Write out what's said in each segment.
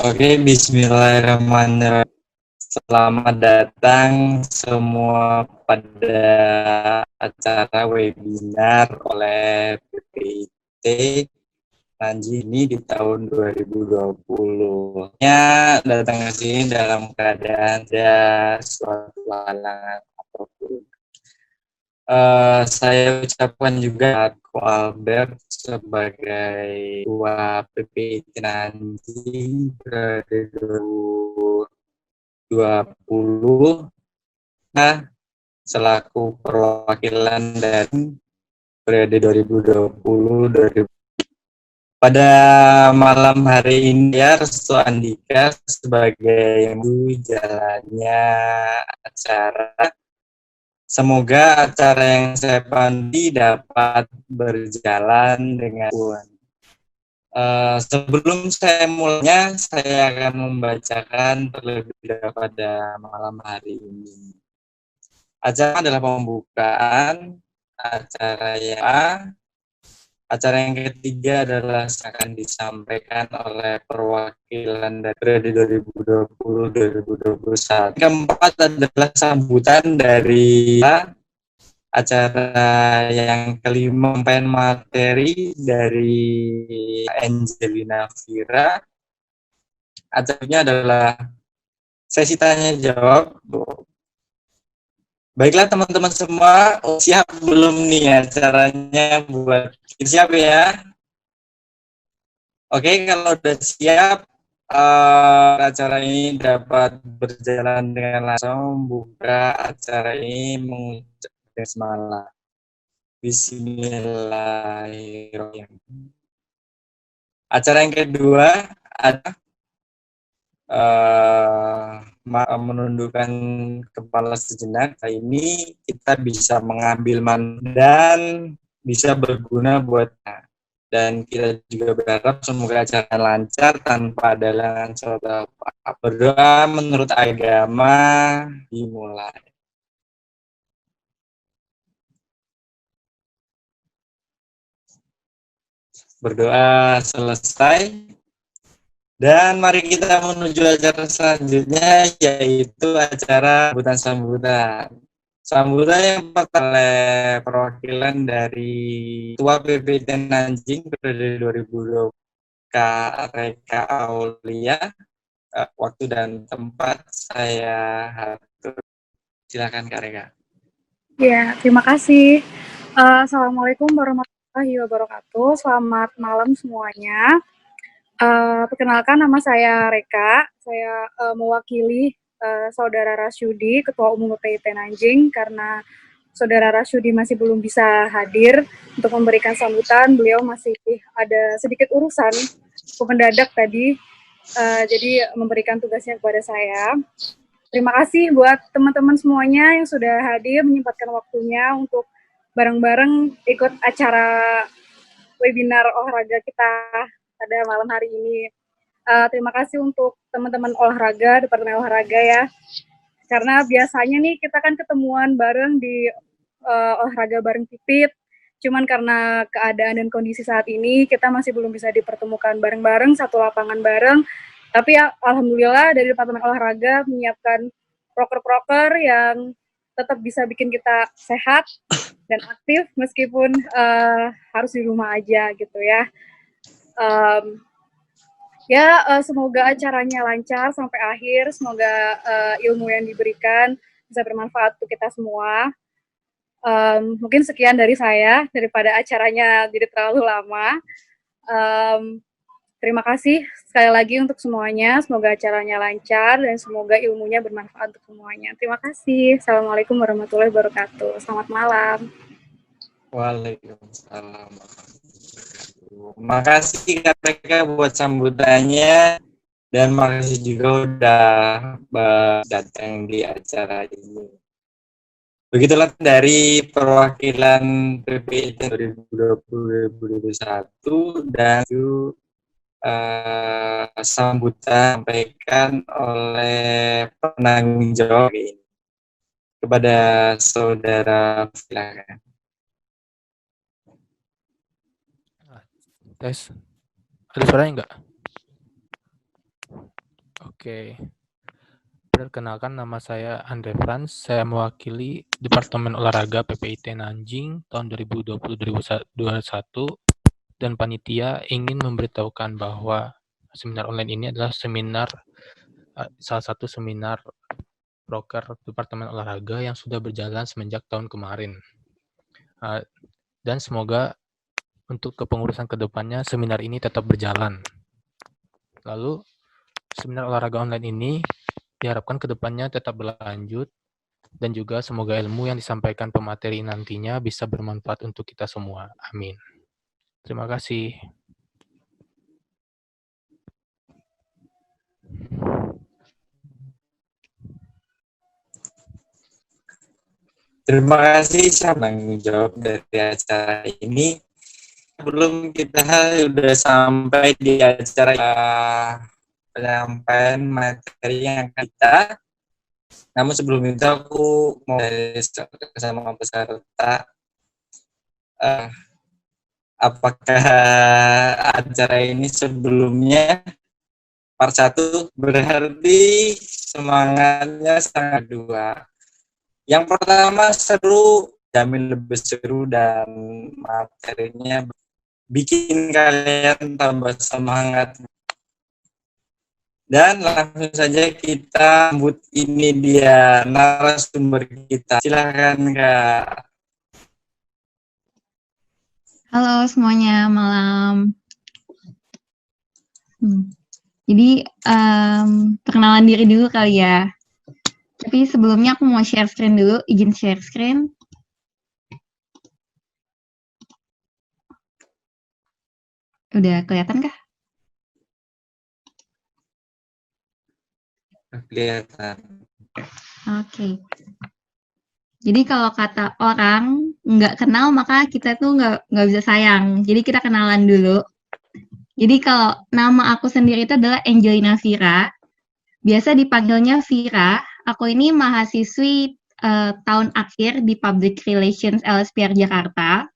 Oke, bismillahirrahmanirrahim. Selamat datang semua pada acara webinar oleh PPIT Nanji ini di tahun 2020. Datang ke sini dalam keadaan ada suatu halangan apapun. Saya ucapkan juga Ko Albert sebagai Ketua PPIT Nanjing periode 2020, selaku perwakilan dari periode 2020. Pada malam hari ini Restu Andika sebagai jalannya acara. Semoga acara yang saya pandu dapat berjalan dengan baik. Sebelum saya mulainya, saya akan membacakan terlebih dahulu pada malam hari ini. Acara adalah pembukaan acara yang ketiga adalah akan disampaikan oleh perwakilan dari periode 2020-2021. Keempat adalah sambutan dari acara yang kelima, penyampaian materi dari Angelina Vira. Acaranya adalah sesi tanya jawab. Baiklah teman-teman semua, siap belum nih acaranya buat siap ya? Oke, kalau udah siap, acara ini dapat berjalan dengan langsung. Buka acara ini mengucapkan bismillah. Bismillahirrahmanirrahim. Acara yang kedua ada menundukkan kepala sejenak. Ini kita bisa mengambil dan bisa berguna buat dan kita juga berharap semoga acara lancar tanpa ada halangan suatu apa. Berdoa menurut agama dimulai. Berdoa selesai. Dan mari kita menuju acara selanjutnya, yaitu acara sambutan. Sambutan yang oleh perwakilan dari Ketua PPIT Nanjing periode 2020, Kak Reka Aulia. Waktu dan tempat saya atur. Silakan Kak Reka. Ya, terima kasih. Assalamualaikum warahmatullahi wabarakatuh. Selamat malam semuanya. Perkenalkan, nama saya Reka. Saya mewakili Saudara Rasyudi, Ketua Umum PPIT Nanjing, karena Saudara Rasyudi masih belum bisa hadir untuk memberikan sambutan. Beliau masih ada sedikit urusan mendadak tadi, jadi memberikan tugasnya kepada saya. Terima kasih buat teman-teman semuanya yang sudah hadir, menyempatkan waktunya untuk bareng-bareng ikut acara webinar olahraga kita pada malam hari ini. Terima kasih untuk teman-teman olahraga, Departemen Olahraga ya. Karena biasanya nih kita kan ketemuan bareng di olahraga bareng PIPIT. Cuman karena keadaan dan kondisi saat ini, kita masih belum bisa dipertemukan bareng-bareng, satu lapangan bareng. Tapi ya, alhamdulillah dari Departemen Olahraga menyiapkan proker-proker yang tetap bisa bikin kita sehat dan aktif meskipun harus di rumah aja gitu ya. Semoga acaranya lancar sampai akhir. Semoga ilmu yang diberikan bisa bermanfaat untuk kita semua. Mungkin sekian dari saya, daripada acaranya tidak terlalu lama. Terima kasih sekali lagi untuk semuanya. Semoga acaranya lancar dan semoga ilmunya bermanfaat untuk semuanya. Terima kasih. Assalamualaikum warahmatullahi wabarakatuh. Selamat malam. Waalaikumsalam. Makasih Kak Reka buat sambutannya dan makasih juga udah datang di acara ini. Begitulah dari perwakilan PPIT 2020-2021 dan sambutan sampaikan oleh penanggung jawab ini kepada saudara. Silakan. Tes, ada suaranya enggak? Oke. Perkenalkan, nama saya Andre Frans. Saya mewakili Departemen Olahraga PPIT Nanjing tahun 2020-2021 dan panitia ingin memberitahukan bahwa seminar online ini adalah salah satu seminar proker Departemen Olahraga yang sudah berjalan semenjak tahun kemarin. Dan semoga untuk kepengurusan kedepannya seminar ini tetap berjalan. Lalu, seminar olahraga online ini diharapkan kedepannya tetap berlanjut dan juga semoga ilmu yang disampaikan pemateri nantinya bisa bermanfaat untuk kita semua. Amin. Terima kasih. Terima kasih tanggung jawab dari acara ini. Sebelum kita sudah sampai di acara penyampaian materi yang kita, namun sebelum itu aku mau sama peserta, apakah acara ini sebelumnya part 1 berarti semangatnya sangat dua. Yang pertama seru, jamin lebih seru dan materinya bikin kalian tambah semangat. Dan langsung saja kita sambut, ini dia narasumber kita. Silakan Kak. Halo semuanya, malam. Jadi perkenalan diri dulu kali ya. Tapi sebelumnya aku mau share screen dulu, izin share screen. Udah kelihatan kah? Kelihatan. Oke. Jadi kalau kata orang nggak kenal maka kita tuh nggak bisa sayang. Jadi kita kenalan dulu. Jadi kalau nama aku sendiri itu adalah Angelina Vira. Biasa dipanggilnya Vira. Aku ini mahasiswi tahun akhir di Public Relations LSPR Jakarta.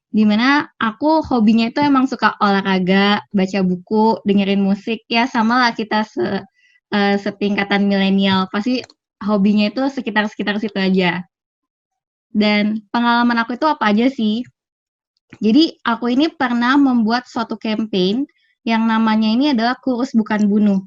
Di mana aku hobinya itu emang suka olahraga, baca buku, dengerin musik. Ya sama lah kita setingkatan milenial. Pasti hobinya itu sekitar situ aja. Dan pengalaman aku itu apa aja sih? Jadi aku ini pernah membuat suatu campaign yang namanya ini adalah Kurus Bukan Bunuh.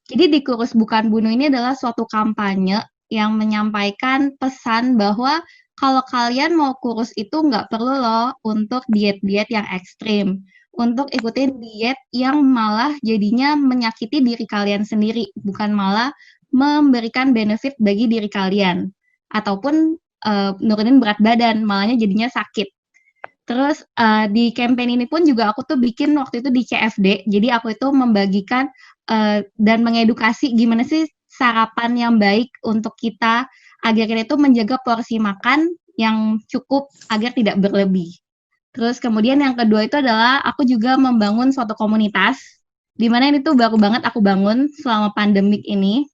Jadi di Kurus Bukan Bunuh ini adalah suatu kampanye yang menyampaikan pesan bahwa kalau kalian mau kurus itu nggak perlu loh untuk diet-diet yang ekstrim. Untuk ikutin diet yang malah jadinya menyakiti diri kalian sendiri, bukan malah memberikan benefit bagi diri kalian. Ataupun nurunin berat badan, malahnya jadinya sakit. Terus di campaign ini pun juga aku tuh bikin waktu itu di CFD, jadi aku itu membagikan dan mengedukasi gimana sih sarapan yang baik untuk kita agar kita itu menjaga porsi makan yang cukup agar tidak berlebih. Terus kemudian yang kedua itu adalah aku juga membangun suatu komunitas, di mana ini tuh baru banget aku bangun selama pandemik ini.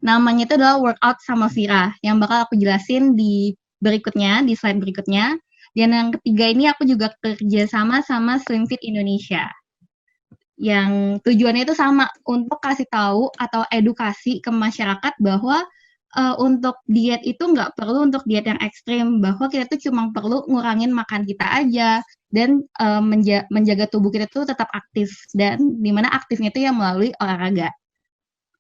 Namanya itu adalah Workout sama Vira, yang bakal aku jelasin di berikutnya, di slide berikutnya. Dan yang ketiga ini aku juga kerja sama Slim Fit Indonesia. Yang tujuannya itu sama, untuk kasih tahu atau edukasi ke masyarakat bahwa untuk diet itu nggak perlu untuk diet yang ekstrim, bahwa kita tuh cuma perlu ngurangin makan kita aja, dan menjaga tubuh kita tuh tetap aktif, dan dimana aktifnya itu ya melalui olahraga.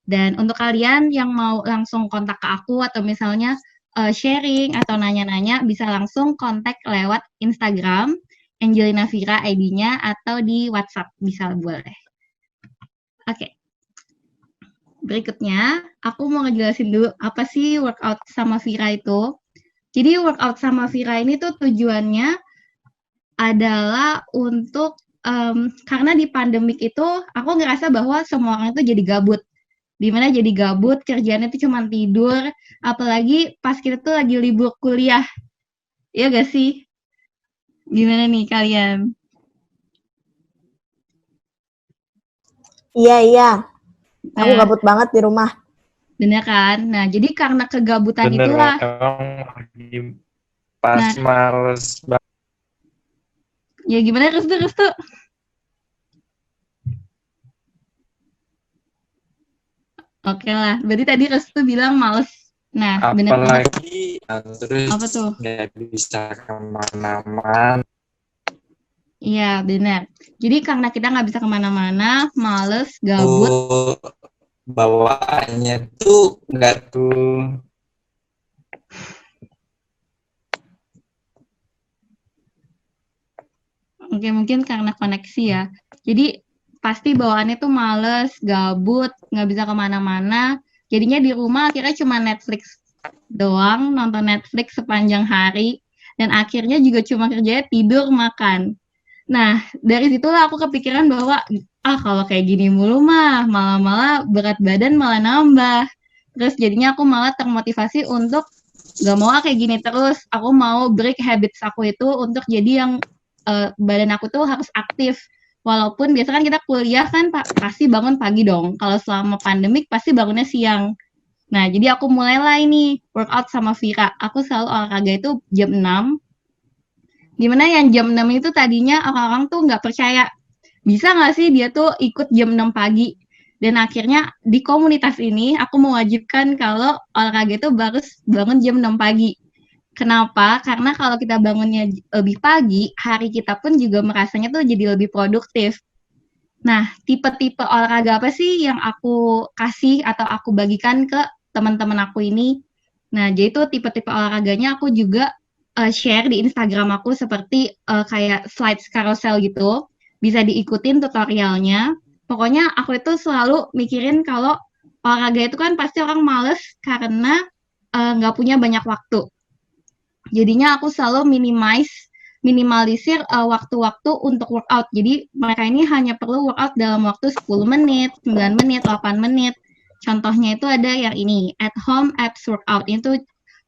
Dan untuk kalian yang mau langsung kontak ke aku atau misalnya sharing atau nanya-nanya, bisa langsung kontak lewat Instagram, Angelina Vira ID-nya, atau di WhatsApp, bisa boleh. Oke. Berikutnya, aku mau ngejelasin dulu apa sih workout sama Vira itu. Jadi workout sama Vira ini tuh tujuannya adalah untuk, karena di pandemik itu aku ngerasa bahwa semua orang itu jadi gabut. Dimana jadi gabut, kerjaannya itu cuma tidur, apalagi pas kita tuh lagi libur kuliah. Iya gak sih? Gimana nih kalian? Iya. Aku gabut banget di rumah. Bener kan? Nah, jadi karena kegabutan Bener, itulah. Pas males banget. Ya gimana Restu? Oke lah. Berarti tadi Restu bilang males. Nah, bener banget. Apalagi Apa terus tuh? nggak bisa kemana-mana. Iya, benar. Jadi karena kita nggak bisa kemana-mana, males, gabut. Oh, bawaannya tuh nggak tuh. Oke, mungkin karena koneksi ya. Jadi pasti bawaannya tuh males, gabut, nggak bisa kemana-mana. Jadinya di rumah akhirnya cuma Netflix doang, nonton Netflix sepanjang hari. Dan akhirnya juga cuma kerjanya tidur, makan. Nah, dari situlah aku kepikiran bahwa, kalau kayak gini mulu mah, malah-malah berat badan malah nambah. Terus jadinya aku malah termotivasi untuk gak mau kayak gini terus. Aku mau break habits aku itu untuk jadi yang badan aku tuh harus aktif. Walaupun biasa kan kita kuliah kan pasti bangun pagi dong. Kalau selama pandemik pasti bangunnya siang. Nah, jadi aku mulailah ini workout sama Vira. Aku selalu olahraga itu jam 6. Dimana yang jam 6 itu tadinya orang-orang tuh nggak percaya. Bisa nggak sih dia tuh ikut jam 6 pagi? Dan akhirnya di komunitas ini aku mewajibkan kalau olahraga itu harus bangun jam 6 pagi. Kenapa? Karena kalau kita bangunnya lebih pagi, hari kita pun juga merasanya tuh jadi lebih produktif. Nah, tipe-tipe olahraga apa sih yang aku kasih atau aku bagikan ke teman-teman aku ini? Nah, jadi itu tipe-tipe olahraganya aku juga share di Instagram aku seperti kayak slides carousel gitu. Bisa diikutin tutorialnya. Pokoknya aku itu selalu mikirin kalau olahraga itu kan pasti orang males karena nggak punya banyak waktu. Jadinya aku selalu minimalisir waktu-waktu untuk workout. Jadi mereka ini hanya perlu workout dalam waktu 10 menit, 9 menit, 8 menit. Contohnya itu ada yang ini, at home abs workout. Itu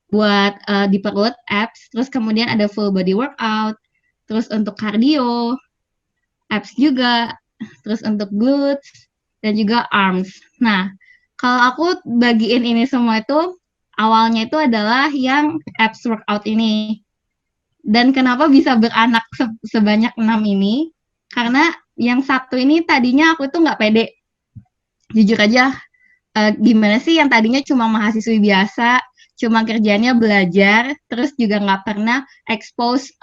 buat di perut abs, terus kemudian ada full body workout, terus untuk cardio, abs juga, terus untuk glutes, dan juga arms. Nah, kalau aku bagiin ini semua itu, awalnya itu adalah yang abs workout ini. Dan kenapa bisa beranak sebanyak 6 ini? Karena yang satu ini tadinya aku tuh nggak pede. Jujur aja, gimana sih yang tadinya cuma mahasiswi biasa, cuma kerjanya belajar, terus juga nggak pernah expose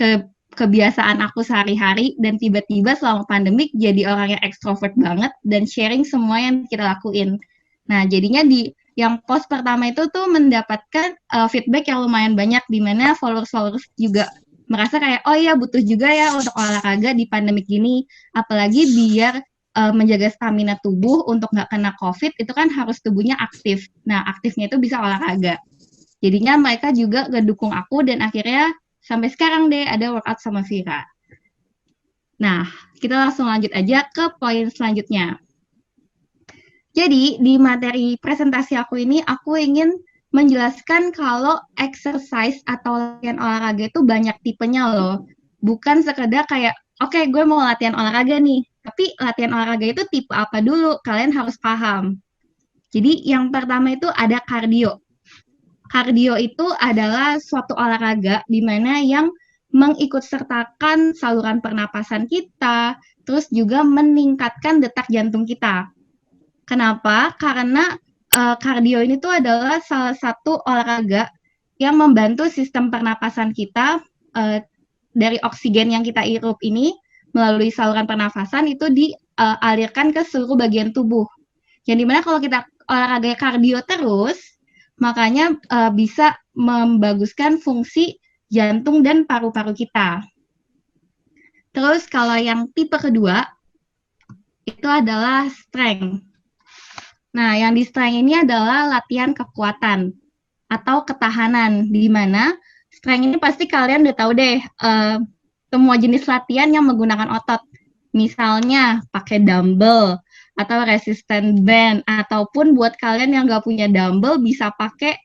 ke kebiasaan aku sehari-hari, dan tiba-tiba selama pandemik jadi orang yang ekstrovert banget dan sharing semua yang kita lakuin. Nah, jadinya di yang post pertama itu tuh mendapatkan feedback yang lumayan banyak, di mana followers juga merasa kayak, oh iya butuh juga ya untuk olahraga di pandemik gini, apalagi biar menjaga stamina tubuh untuk nggak kena COVID, itu kan harus tubuhnya aktif. Nah, aktifnya itu bisa olahraga. Jadinya mereka juga ngedukung aku, dan akhirnya sampai sekarang deh ada workout sama Vira. Nah, kita langsung lanjut aja ke poin selanjutnya. Jadi, di materi presentasi aku ini, aku ingin menjelaskan kalau exercise atau latihan olahraga itu banyak tipenya loh. Bukan sekedar kayak, oke, gue mau latihan olahraga nih. Tapi latihan olahraga itu tipe apa dulu? Kalian harus paham. Jadi, yang pertama itu ada kardio. Kardio itu adalah suatu olahraga di mana yang mengikutsertakan saluran pernapasan kita, terus juga meningkatkan detak jantung kita. Kenapa? Karena kardio ini tuh adalah salah satu olahraga yang membantu sistem pernapasan kita dari oksigen yang kita hirup ini melalui saluran pernapasan itu dialirkan ke seluruh bagian tubuh. Yang dimana kalau kita olahraga kardio terus, makanya bisa membaguskan fungsi jantung dan paru-paru kita. Terus kalau yang tipe kedua, itu adalah strength. Nah, yang di strength ini adalah latihan kekuatan atau ketahanan, di mana strength ini pasti kalian udah tahu deh, semua jenis latihan yang menggunakan otot. Misalnya pakai dumbbell, atau resistance band, ataupun buat kalian yang nggak punya dumbbell bisa pakai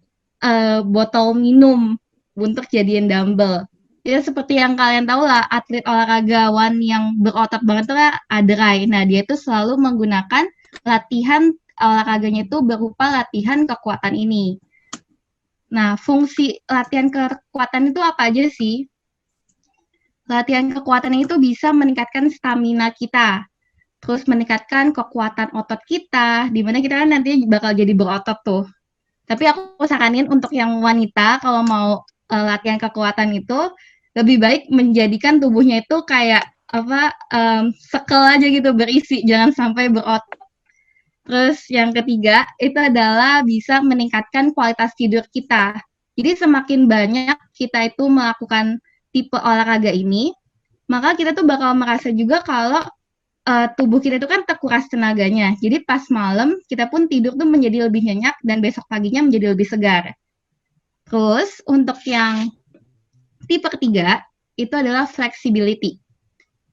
botol minum untuk jadiin dumbbell. Ya seperti yang kalian tahu lah, atlet olahragawan yang berotot banget itu kan Adrai. Nah, dia itu selalu menggunakan latihan olahraganya itu berupa latihan kekuatan ini. Nah, fungsi latihan kekuatan itu apa aja sih? Latihan kekuatan itu bisa meningkatkan stamina kita. terus meningkatkan kekuatan otot kita, di mana kita kan nantinya bakal jadi berotot tuh. Tapi aku saranin untuk yang wanita kalau mau latihan kekuatan itu lebih baik menjadikan tubuhnya itu kayak sekel aja gitu, berisi, jangan sampai berotot. Terus yang ketiga itu adalah bisa meningkatkan kualitas tidur kita. Jadi semakin banyak kita itu melakukan tipe olahraga ini, maka kita tuh bakal merasa juga kalau tubuh kita itu kan terkuras tenaganya. Jadi pas malam kita pun tidur tuh menjadi lebih nyenyak dan besok paginya menjadi lebih segar. Terus untuk yang tipe ketiga itu adalah flexibility.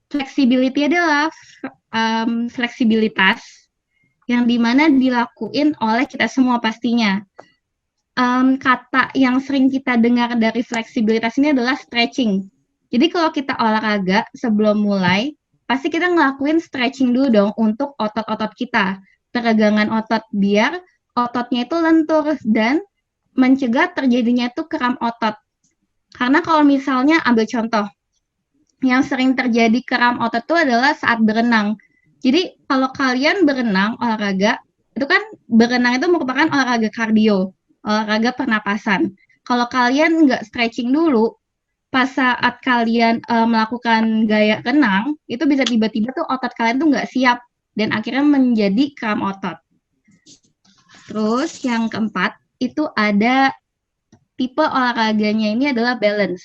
Flexibility adalah fleksibilitas yang dimana dilakuin oleh kita semua pastinya. Kata yang sering kita dengar dari fleksibilitas ini adalah stretching. Jadi kalau kita olahraga sebelum mulai, pasti kita ngelakuin stretching dulu dong untuk otot-otot kita. Peregangan otot biar ototnya itu lentur dan mencegah terjadinya itu kram otot. Karena kalau misalnya ambil contoh, yang sering terjadi kram otot itu adalah saat berenang. Jadi kalau kalian berenang olahraga, itu kan berenang itu merupakan olahraga kardio, olahraga pernapasan. Kalau kalian nggak stretching dulu, pas saat kalian melakukan gaya renang, itu bisa tiba-tiba tuh otot kalian tuh nggak siap dan akhirnya menjadi kram otot. Terus yang keempat itu ada tipe olahraganya ini adalah balance.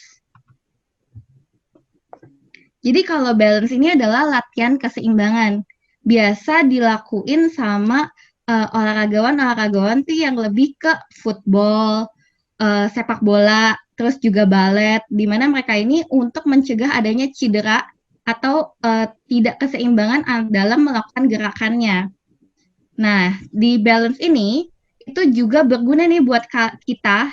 Jadi kalau balance ini adalah latihan keseimbangan. Biasa dilakuin sama olahragawan tuh yang lebih ke football, sepak bola, terus juga balet, di mana mereka ini untuk mencegah adanya cedera atau tidak keseimbangan dalam melakukan gerakannya. Nah, di balance ini itu juga berguna nih buat kita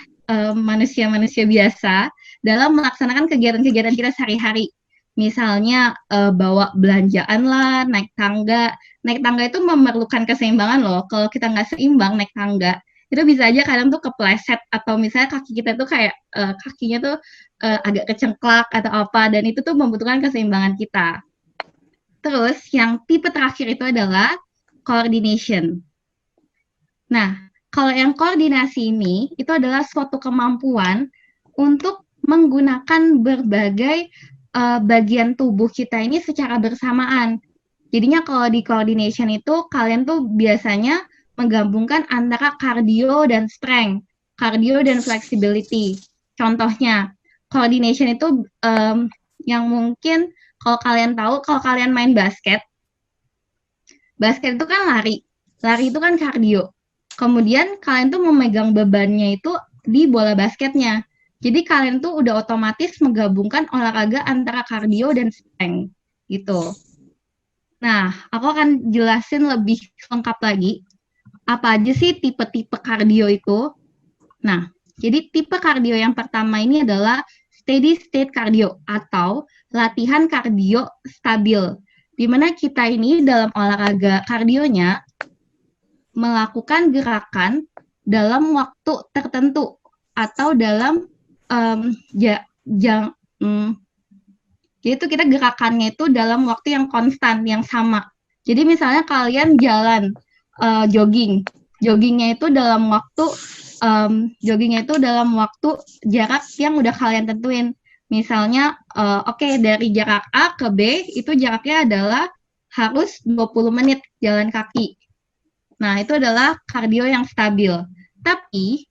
manusia-manusia biasa dalam melaksanakan kegiatan-kegiatan kita sehari-hari. Misalnya bawa belanjaan lah, naik tangga. Naik tangga itu memerlukan keseimbangan loh. Kalau kita nggak seimbang naik tangga, itu bisa aja kadang tuh kepleset atau misalnya kaki kita tuh kayak kakinya tuh agak kecengklak atau apa, dan itu tuh membutuhkan keseimbangan kita. Terus yang tipe terakhir itu adalah coordination. Nah, kalau yang koordinasi ini itu adalah suatu kemampuan untuk menggunakan berbagai bagian tubuh kita ini secara bersamaan. Jadinya kalau di coordination itu kalian tuh biasanya menggabungkan antara cardio dan strength, cardio dan flexibility. Contohnya, coordination itu yang mungkin kalau kalian tahu, kalau kalian main basket itu kan lari itu kan cardio. Kemudian kalian tuh memegang bebannya itu di bola basketnya. Jadi kalian tuh udah otomatis menggabungkan olahraga antara cardio dan strength gitu. Nah, aku akan jelasin lebih lengkap lagi apa aja sih tipe-tipe kardio itu. Nah, jadi tipe kardio yang pertama ini adalah steady state cardio atau latihan kardio stabil. Di mana kita ini dalam olahraga kardionya melakukan gerakan dalam waktu tertentu atau dalam jadi itu kita gerakannya itu dalam waktu yang konstan, yang sama. Jadi misalnya kalian jalan joggingnya itu dalam waktu jarak yang udah kalian tentuin. Misalnya dari jarak A ke B itu jaraknya adalah harus 20 menit jalan kaki. Nah, itu adalah kardio yang stabil. Tapi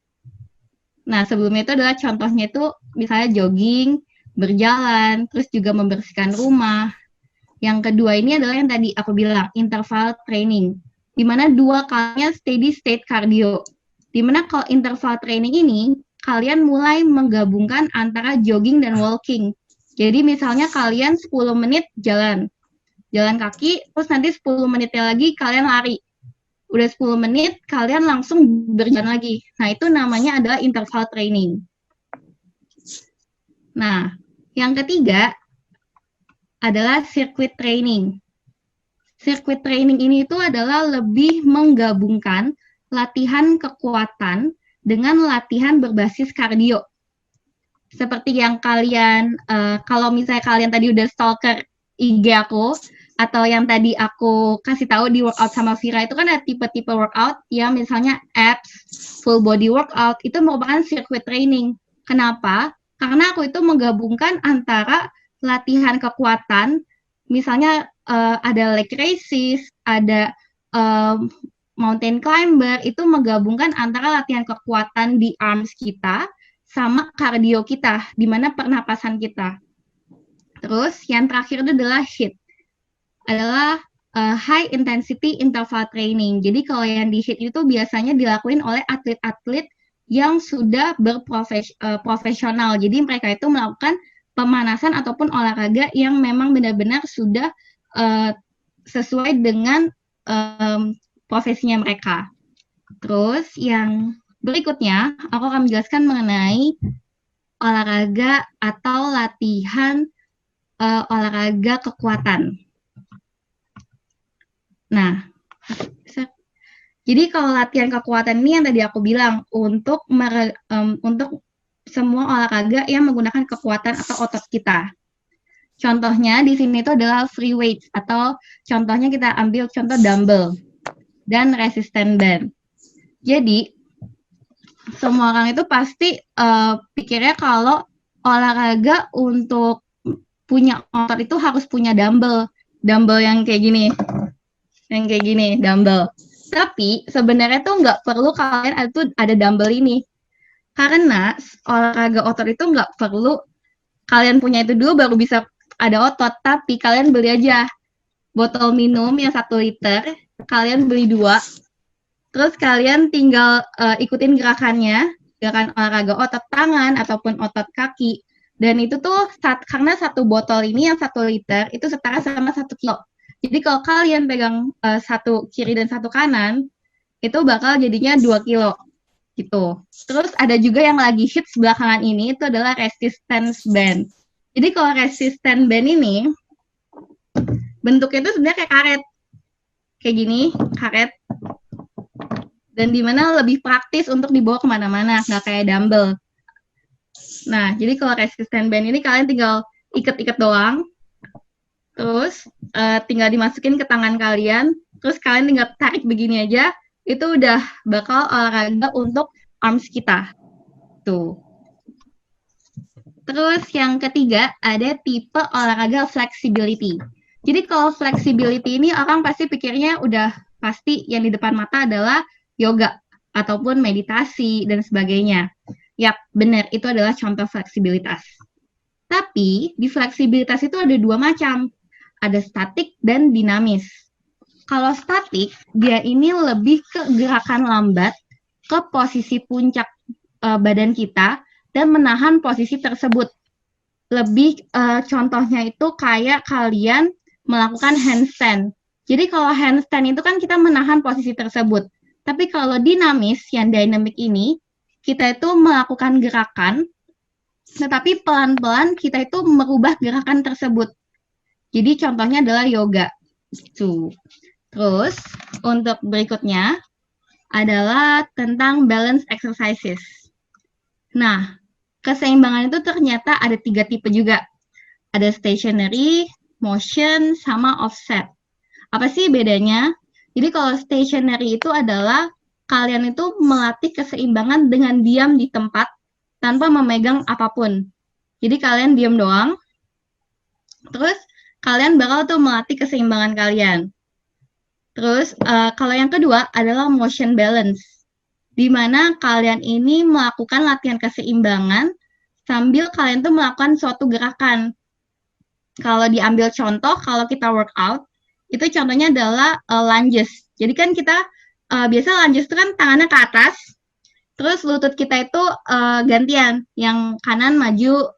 sebelumnya itu adalah contohnya itu misalnya jogging, berjalan, terus juga membersihkan rumah. Yang kedua ini adalah yang tadi aku bilang, interval training. Di mana 2 kalinya steady state cardio. Di mana kalau interval training ini, kalian mulai menggabungkan antara jogging dan walking. Jadi misalnya kalian 10 menit jalan kaki, terus nanti 10 menitnya lagi kalian lari. Udah 10 menit, kalian langsung berjalan lagi. Nah, itu namanya adalah interval training. Nah, yang ketiga adalah circuit training. Circuit training ini itu adalah lebih menggabungkan latihan kekuatan dengan latihan berbasis kardio. Seperti yang kalian, kalau misalnya kalian tadi udah stalker IG aku, atau yang tadi aku kasih tahu di workout sama Vira itu kan ada tipe-tipe workout yang misalnya abs, full body workout, itu merupakan circuit training. Kenapa? Karena aku itu menggabungkan antara latihan kekuatan, misalnya ada leg raises, ada mountain climber, itu menggabungkan antara latihan kekuatan di arms kita sama cardio kita, di mana pernapasan kita. Terus yang terakhir itu adalah HIIT, adalah high intensity interval training. Jadi kalau yang di HIIT itu biasanya dilakuin oleh atlet-atlet yang sudah berprofesional. Jadi mereka itu melakukan pemanasan ataupun olahraga yang memang benar-benar sudah sesuai dengan profesinya mereka. Terus yang berikutnya, aku akan menjelaskan mengenai olahraga atau latihan olahraga kekuatan. Nah, jadi kalau latihan kekuatan ini yang tadi aku bilang untuk semua olahraga yang menggunakan kekuatan atau otot kita. Contohnya di sini itu adalah free weights atau contohnya kita ambil contoh dumbbell dan resistance band. Jadi semua orang itu pasti pikirnya kalau olahraga untuk punya otot itu harus punya dumbbell yang kayak gini. Yang kayak gini, dumbbell. Tapi sebenarnya tuh nggak perlu kalian ada dumbbell ini. Karena olahraga otot itu nggak perlu kalian punya itu dulu baru bisa ada otot. Tapi kalian beli aja botol minum yang 1 liter, kalian beli 2. Terus kalian tinggal ikutin gerakannya, gerakan olahraga otot tangan ataupun otot kaki. Dan itu tuh karena 1 botol ini yang 1 liter itu setara sama 1 kilo. Jadi kalau kalian pegang 1 kiri dan 1 kanan, itu bakal jadinya 2 kilo. Gitu. Terus ada juga yang lagi hits belakangan ini, itu adalah resistance band. Jadi kalau resistance band ini, bentuknya itu sebenarnya kayak karet. Kayak gini, karet. Dan dimana lebih praktis untuk dibawa kemana-mana, nggak kayak dumbbell. Nah, jadi kalau resistance band ini kalian tinggal iket-iket doang, terus tinggal dimasukin ke tangan kalian, terus kalian tinggal tarik begini aja, itu udah bakal olahraga untuk arms kita. Tuh. Terus yang ketiga, ada tipe olahraga flexibility. Jadi kalau flexibility ini orang pasti pikirnya udah pasti yang di depan mata adalah yoga ataupun meditasi dan sebagainya. Yap, benar, itu adalah contoh fleksibilitas. Tapi di fleksibilitas itu ada 2 macam. Ada statik dan dinamis. Kalau statik, dia ini lebih ke gerakan lambat ke posisi puncak badan kita dan menahan posisi tersebut. Lebih contohnya itu kayak kalian melakukan handstand. Jadi kalau handstand itu kan kita menahan posisi tersebut. Tapi kalau dinamis, yang dynamic ini, kita itu melakukan gerakan, tetapi pelan-pelan kita itu merubah gerakan tersebut. Jadi contohnya adalah yoga. Tuh. Terus untuk berikutnya adalah tentang balance exercises. Nah, keseimbangan itu ternyata ada 3 tipe juga. Ada stationary, motion, sama offset. Apa sih bedanya? Jadi kalau stationary itu adalah kalian itu melatih keseimbangan dengan diam di tempat tanpa memegang apapun. Jadi kalian diam doang. Terus kalian bakal tuh melatih keseimbangan kalian. Terus kalau yang kedua adalah motion balance, di mana kalian ini melakukan latihan keseimbangan sambil kalian tuh melakukan suatu gerakan. Kalau diambil contoh, kalau kita workout, itu contohnya adalah lunges. Jadi kan kita biasa lunges itu kan tangannya ke atas, terus lutut kita itu gantian, yang kanan maju,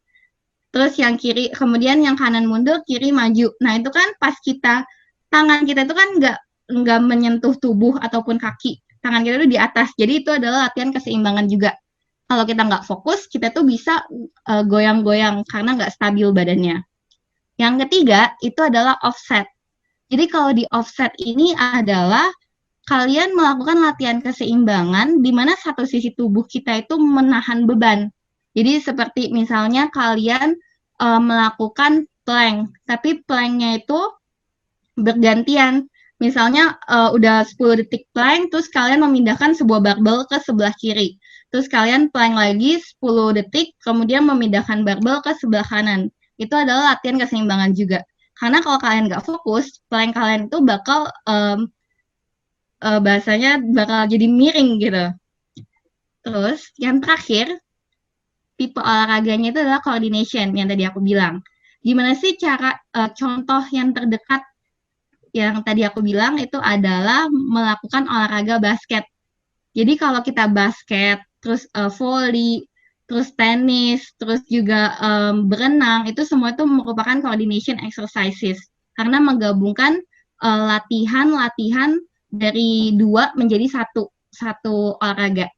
terus yang kiri, kemudian yang kanan mundur, kiri maju. Nah, itu kan pas tangan kita itu kan nggak menyentuh tubuh ataupun kaki. Tangan kita itu di atas. Jadi itu adalah latihan keseimbangan juga. Kalau kita nggak fokus, kita tuh bisa goyang-goyang karena nggak stabil badannya. Yang ketiga, itu adalah offset. Jadi kalau di offset ini adalah kalian melakukan latihan keseimbangan di mana satu sisi tubuh kita itu menahan beban. Jadi seperti misalnya kalian melakukan plank, tapi planknya itu bergantian. Misalnya udah 10 detik plank, terus kalian memindahkan sebuah barbel ke sebelah kiri. Terus kalian plank lagi 10 detik, kemudian memindahkan barbel ke sebelah kanan. Itu adalah latihan keseimbangan juga. Karena kalau kalian nggak fokus, plank kalian itu bakal bahasanya bakal jadi miring gitu. Terus yang terakhir, tipe olahraganya itu adalah coordination yang tadi aku bilang. Gimana sih cara contoh yang terdekat yang tadi aku bilang itu adalah melakukan olahraga basket. Jadi kalau kita basket, terus volley, terus tenis, terus juga berenang, itu semua itu merupakan coordination exercises. Karena menggabungkan latihan-latihan dari dua menjadi satu olahraga.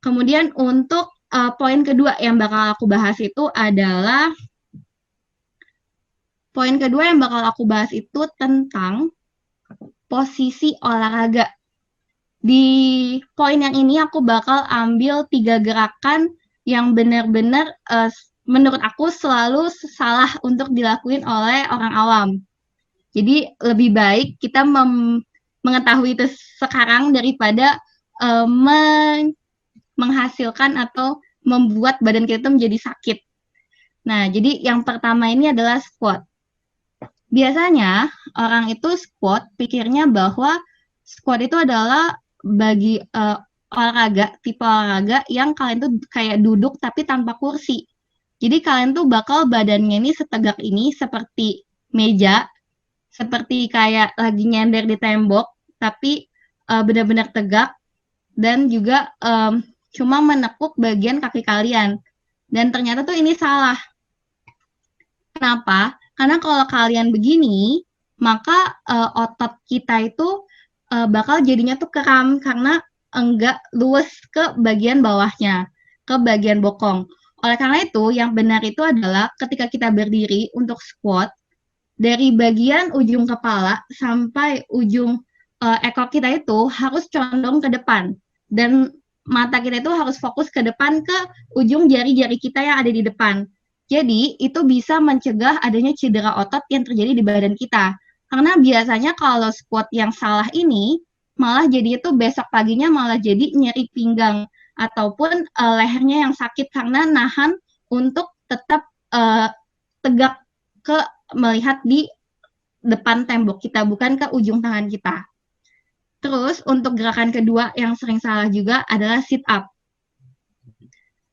Kemudian untuk poin kedua yang bakal aku bahas itu adalah poin kedua yang bakal aku bahas itu tentang posisi olahraga. Di poin yang ini aku bakal ambil 3 gerakan yang benar-benar menurut aku selalu salah untuk dilakuin oleh orang awam. Jadi lebih baik kita mengetahui itu sekarang daripada menghasilkan atau membuat badan kita menjadi sakit. Nah, jadi yang pertama ini adalah squat. Biasanya orang itu squat pikirnya bahwa squat itu adalah bagi tipe olahraga yang kalian tuh kayak duduk tapi tanpa kursi. Jadi kalian tuh bakal badannya ini setegak ini seperti meja, seperti kayak lagi nyender di tembok, tapi benar-benar tegak dan juga cuma menekuk bagian kaki kalian. Dan ternyata tuh ini salah. Kenapa? Karena kalau kalian begini, maka otot kita itu bakal jadinya tuh kram karena enggak luwes ke bagian bawahnya, ke bagian bokong. Oleh karena itu, yang benar itu adalah ketika kita berdiri untuk squat, dari bagian ujung kepala sampai ujung ekor kita itu harus condong ke depan. Dan mata kita itu harus fokus ke depan ke ujung jari-jari kita yang ada di depan. Jadi, itu bisa mencegah adanya cedera otot yang terjadi di badan kita. Karena biasanya kalau squat yang salah ini, malah jadi itu besok paginya malah jadi nyeri pinggang. Ataupun lehernya yang sakit karena nahan untuk tetap tegak melihat di depan tembok kita, bukan ke ujung tangan kita. Terus, untuk gerakan kedua yang sering salah juga adalah sit up.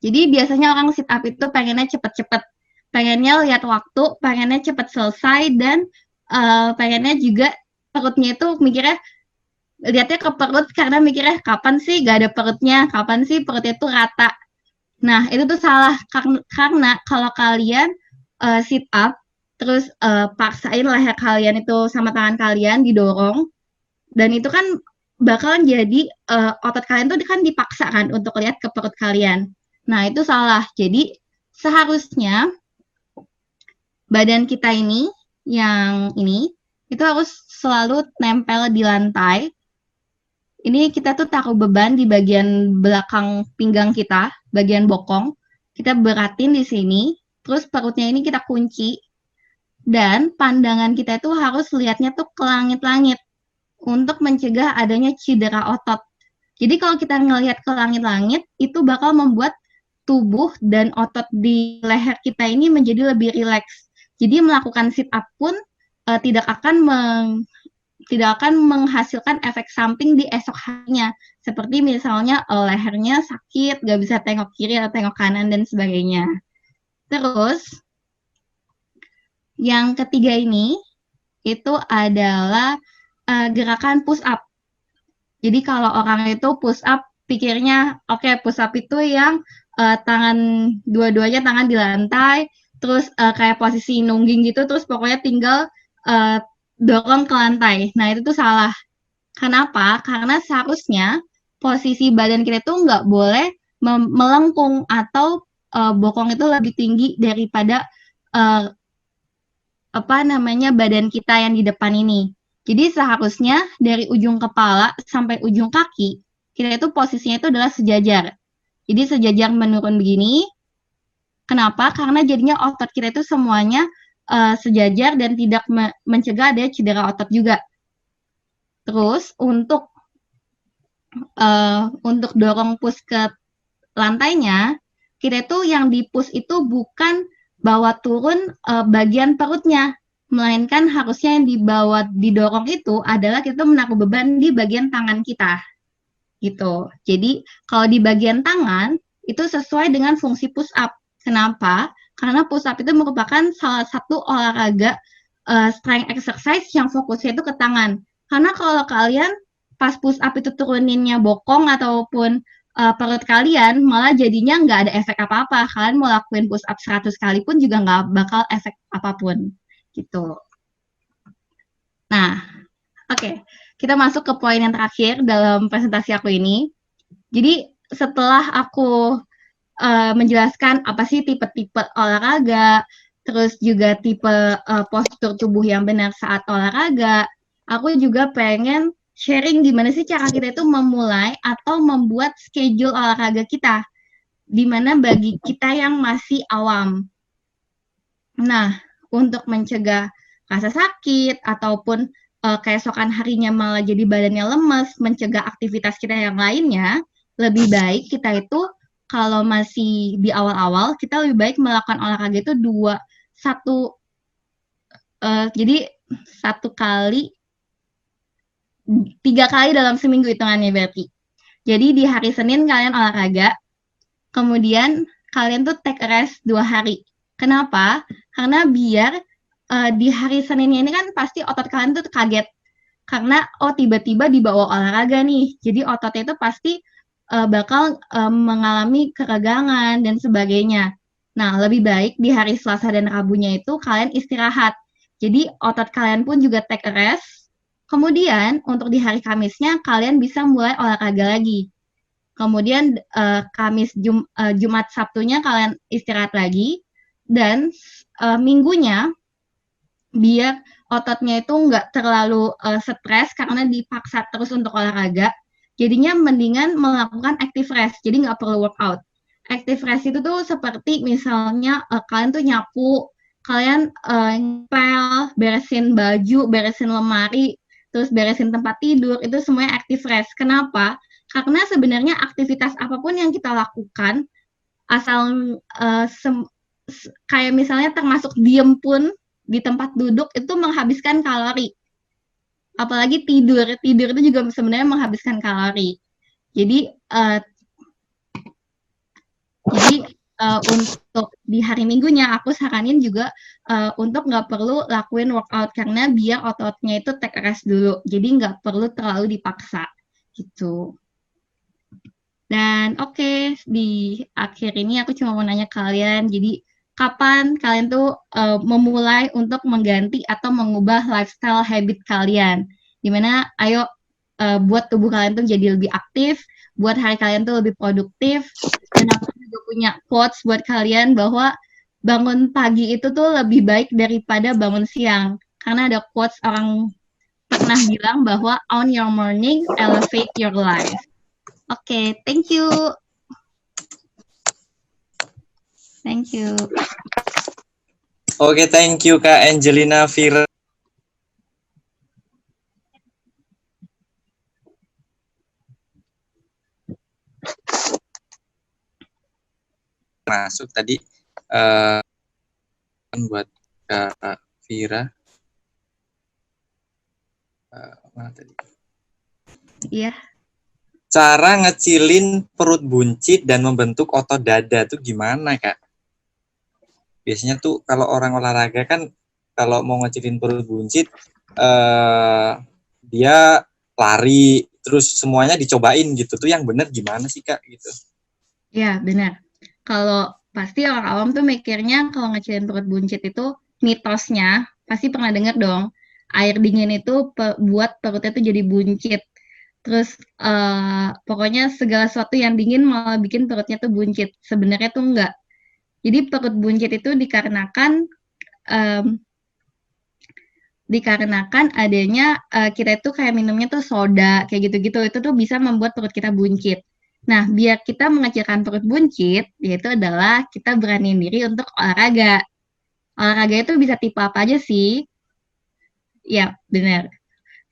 Jadi biasanya orang sit up itu pengennya cepet-cepet, pengennya lihat waktu, pengennya cepet selesai, dan pengennya juga perutnya itu mikirnya, lihatnya ke perut karena mikirnya kapan sih gak ada perutnya, kapan sih perutnya itu rata. Nah itu tuh salah, karena kalau kalian sit up, terus paksain leher kalian itu sama tangan kalian didorong, dan itu kan bakalan jadi otot kalian tuh kan dipaksa kan untuk lihat ke perut kalian. Nah, itu salah. Jadi, seharusnya badan kita ini, yang ini, itu harus selalu nempel di lantai. Ini kita tuh taruh beban di bagian belakang pinggang kita, bagian bokong. Kita beratin di sini, terus perutnya ini kita kunci. Dan pandangan kita itu harus lihatnya tuh ke langit-langit untuk mencegah adanya cedera otot. Jadi, kalau kita ngelihat ke langit-langit, itu bakal membuat tubuh dan otot di leher kita ini menjadi lebih rileks. Jadi melakukan sit up pun tidak akan menghasilkan efek samping di esok harinya. Seperti misalnya lehernya sakit, gak bisa tengok kiri atau tengok kanan dan sebagainya. Terus yang ketiga ini itu adalah gerakan push up. Jadi kalau orang itu push up pikirnya push up itu yang tangan dua-duanya tangan di lantai, terus kayak posisi nungging gitu, terus pokoknya tinggal dorong ke lantai. Nah itu tuh salah. Kenapa? Karena seharusnya posisi badan kita tuh nggak boleh melengkung atau bokong itu lebih tinggi daripada badan kita yang di depan ini. Jadi seharusnya dari ujung kepala sampai ujung kaki kita itu posisinya itu adalah sejajar. Jadi sejajar menurun begini. Kenapa? Karena jadinya otot kita itu semuanya sejajar dan tidak mencegah ada cedera otot juga. Terus untuk dorong push ke lantainya, kita itu yang di push itu bukan bawa turun bagian perutnya, melainkan harusnya yang didorong itu adalah kita menaruh beban di bagian tangan kita, gitu. Jadi kalau di bagian tangan itu sesuai dengan fungsi push up. Kenapa? Karena push up itu merupakan salah satu olahraga strength exercise yang fokusnya itu ke tangan. Karena kalau kalian pas push up itu turuninnya bokong ataupun perut kalian, malah jadinya nggak ada efek apa-apa. Kalian mau lakuin push up 100 kali pun juga nggak bakal efek apapun. Gitu. Nah, oke. Kita masuk ke poin yang terakhir dalam presentasi aku ini. Jadi setelah aku menjelaskan apa sih tipe-tipe olahraga, terus juga tipe postur tubuh yang benar saat olahraga, aku juga pengen sharing gimana sih cara kita itu memulai atau membuat schedule olahraga kita, dimana bagi kita yang masih awam. Nah, untuk mencegah rasa sakit ataupun keesokan harinya malah jadi badannya lemes, mencegah aktivitas kita yang lainnya, lebih baik kita itu kalau masih di awal-awal, kita lebih baik melakukan olahraga itu jadi 3 kali dalam seminggu hitungannya berarti. Jadi di hari Senin kalian olahraga, kemudian kalian tuh take a rest 2 hari. Kenapa? Karena biar di hari Seninnya ini kan pasti otot kalian tuh kaget. Karena tiba-tiba dibawa olahraga nih. Jadi ototnya itu pasti bakal mengalami keregangan dan sebagainya. Nah, lebih baik di hari Selasa dan Rabunya itu kalian istirahat. Jadi otot kalian pun juga take a rest. Kemudian untuk di hari Kamisnya kalian bisa mulai olahraga lagi. Kemudian Jumat Sabtunya kalian istirahat lagi. Dan Minggunya biar ototnya itu nggak terlalu stres karena dipaksa terus untuk olahraga. Jadinya mendingan melakukan active rest, jadi nggak perlu workout. Active rest itu tuh seperti misalnya kalian tuh nyapu, kalian ngepel, beresin baju, beresin lemari, terus beresin tempat tidur, itu semuanya active rest. Kenapa? Karena sebenarnya aktivitas apapun yang kita lakukan, asal kayak misalnya termasuk diem pun di tempat duduk itu menghabiskan kalori. Apalagi tidur itu juga sebenarnya menghabiskan kalori. Jadi untuk di hari Minggunya aku saranin juga untuk nggak perlu lakuin workout karena biar ototnya itu take rest dulu. Jadi nggak perlu terlalu dipaksa gitu. Dan oke, di akhir ini aku cuma mau nanya kalian, jadi kapan kalian tuh memulai untuk mengganti atau mengubah lifestyle habit kalian? Dimana ayo buat tubuh kalian tuh jadi lebih aktif, buat hari kalian tuh lebih produktif. Dan aku juga punya quotes buat kalian bahwa bangun pagi itu tuh lebih baik daripada bangun siang. Karena ada quotes orang pernah bilang bahwa on your morning, elevate your life. Oke, thank you. Thank you. Oke, thank you Kak Angelina Fira. Masuk tadi buat Kak Fira. Mana tadi? Iya. Cara ngecilin perut buncit dan membentuk otot dada tuh gimana, Kak? Biasanya tuh kalau orang olahraga kan kalau mau ngecilin perut buncit dia lari terus semuanya dicobain gitu tuh yang benar gimana sih Kak gitu? Ya benar. Kalau pasti orang awam tuh mikirnya kalau ngecilin perut buncit itu mitosnya pasti pernah dengar dong air dingin itu buat perutnya tuh jadi buncit. Terus pokoknya segala sesuatu yang dingin malah bikin perutnya tuh buncit. Sebenarnya tuh enggak. Jadi perut buncit itu dikarenakan adanya kita itu kayak minumnya tuh soda kayak gitu-gitu, itu tuh bisa membuat perut kita buncit. Nah, biar kita mengecilkan perut buncit, yaitu adalah kita beraniin diri untuk olahraga. olahraga itu bisa tipe apa aja sih? Ya, benar.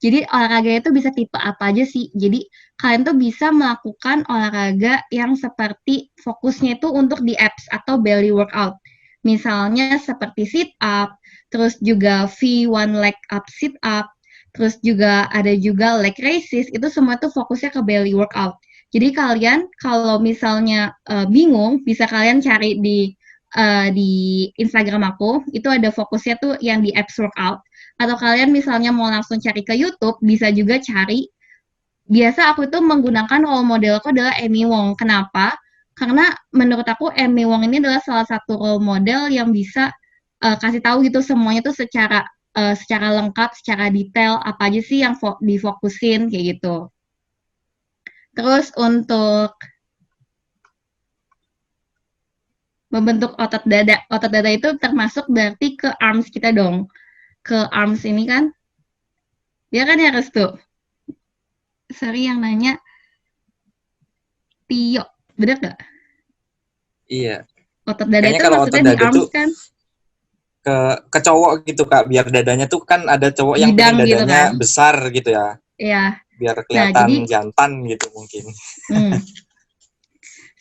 Jadi olahraga itu bisa tipe apa aja sih? Jadi kalian tuh bisa melakukan olahraga yang seperti fokusnya itu untuk di abs atau belly workout. Misalnya seperti sit up, terus juga V1 leg up sit up, terus juga ada juga leg raises, itu semua tuh fokusnya ke belly workout. Jadi kalian kalau misalnya bingung, bisa kalian cari di Instagram aku, itu ada fokusnya tuh yang di abs workout. Atau kalian misalnya mau langsung cari ke YouTube, bisa juga cari. Biasa aku tuh menggunakan role modelku adalah Amy Wong. Kenapa? Karena menurut aku Amy Wong ini adalah salah satu role model yang bisa kasih tahu gitu semuanya tuh secara lengkap, secara detail apa aja sih yang difokusin kayak gitu. Terus untuk membentuk otot dada itu termasuk berarti ke arms kita dong. Ke arms ini kan, dia kan ya Restu. Sorry yang nanya Tio, bener gak? Iya. Otot dada Kayaknya itu kalau maksudnya otot di dada arms tuh kan? ke cowok gitu Kak, biar dadanya tuh kan ada cowok yang Bidang pengen gitu dadanya kan? besar gitu ya. Iya. Biar Nah, kelihatan jadi jantan gitu mungkin.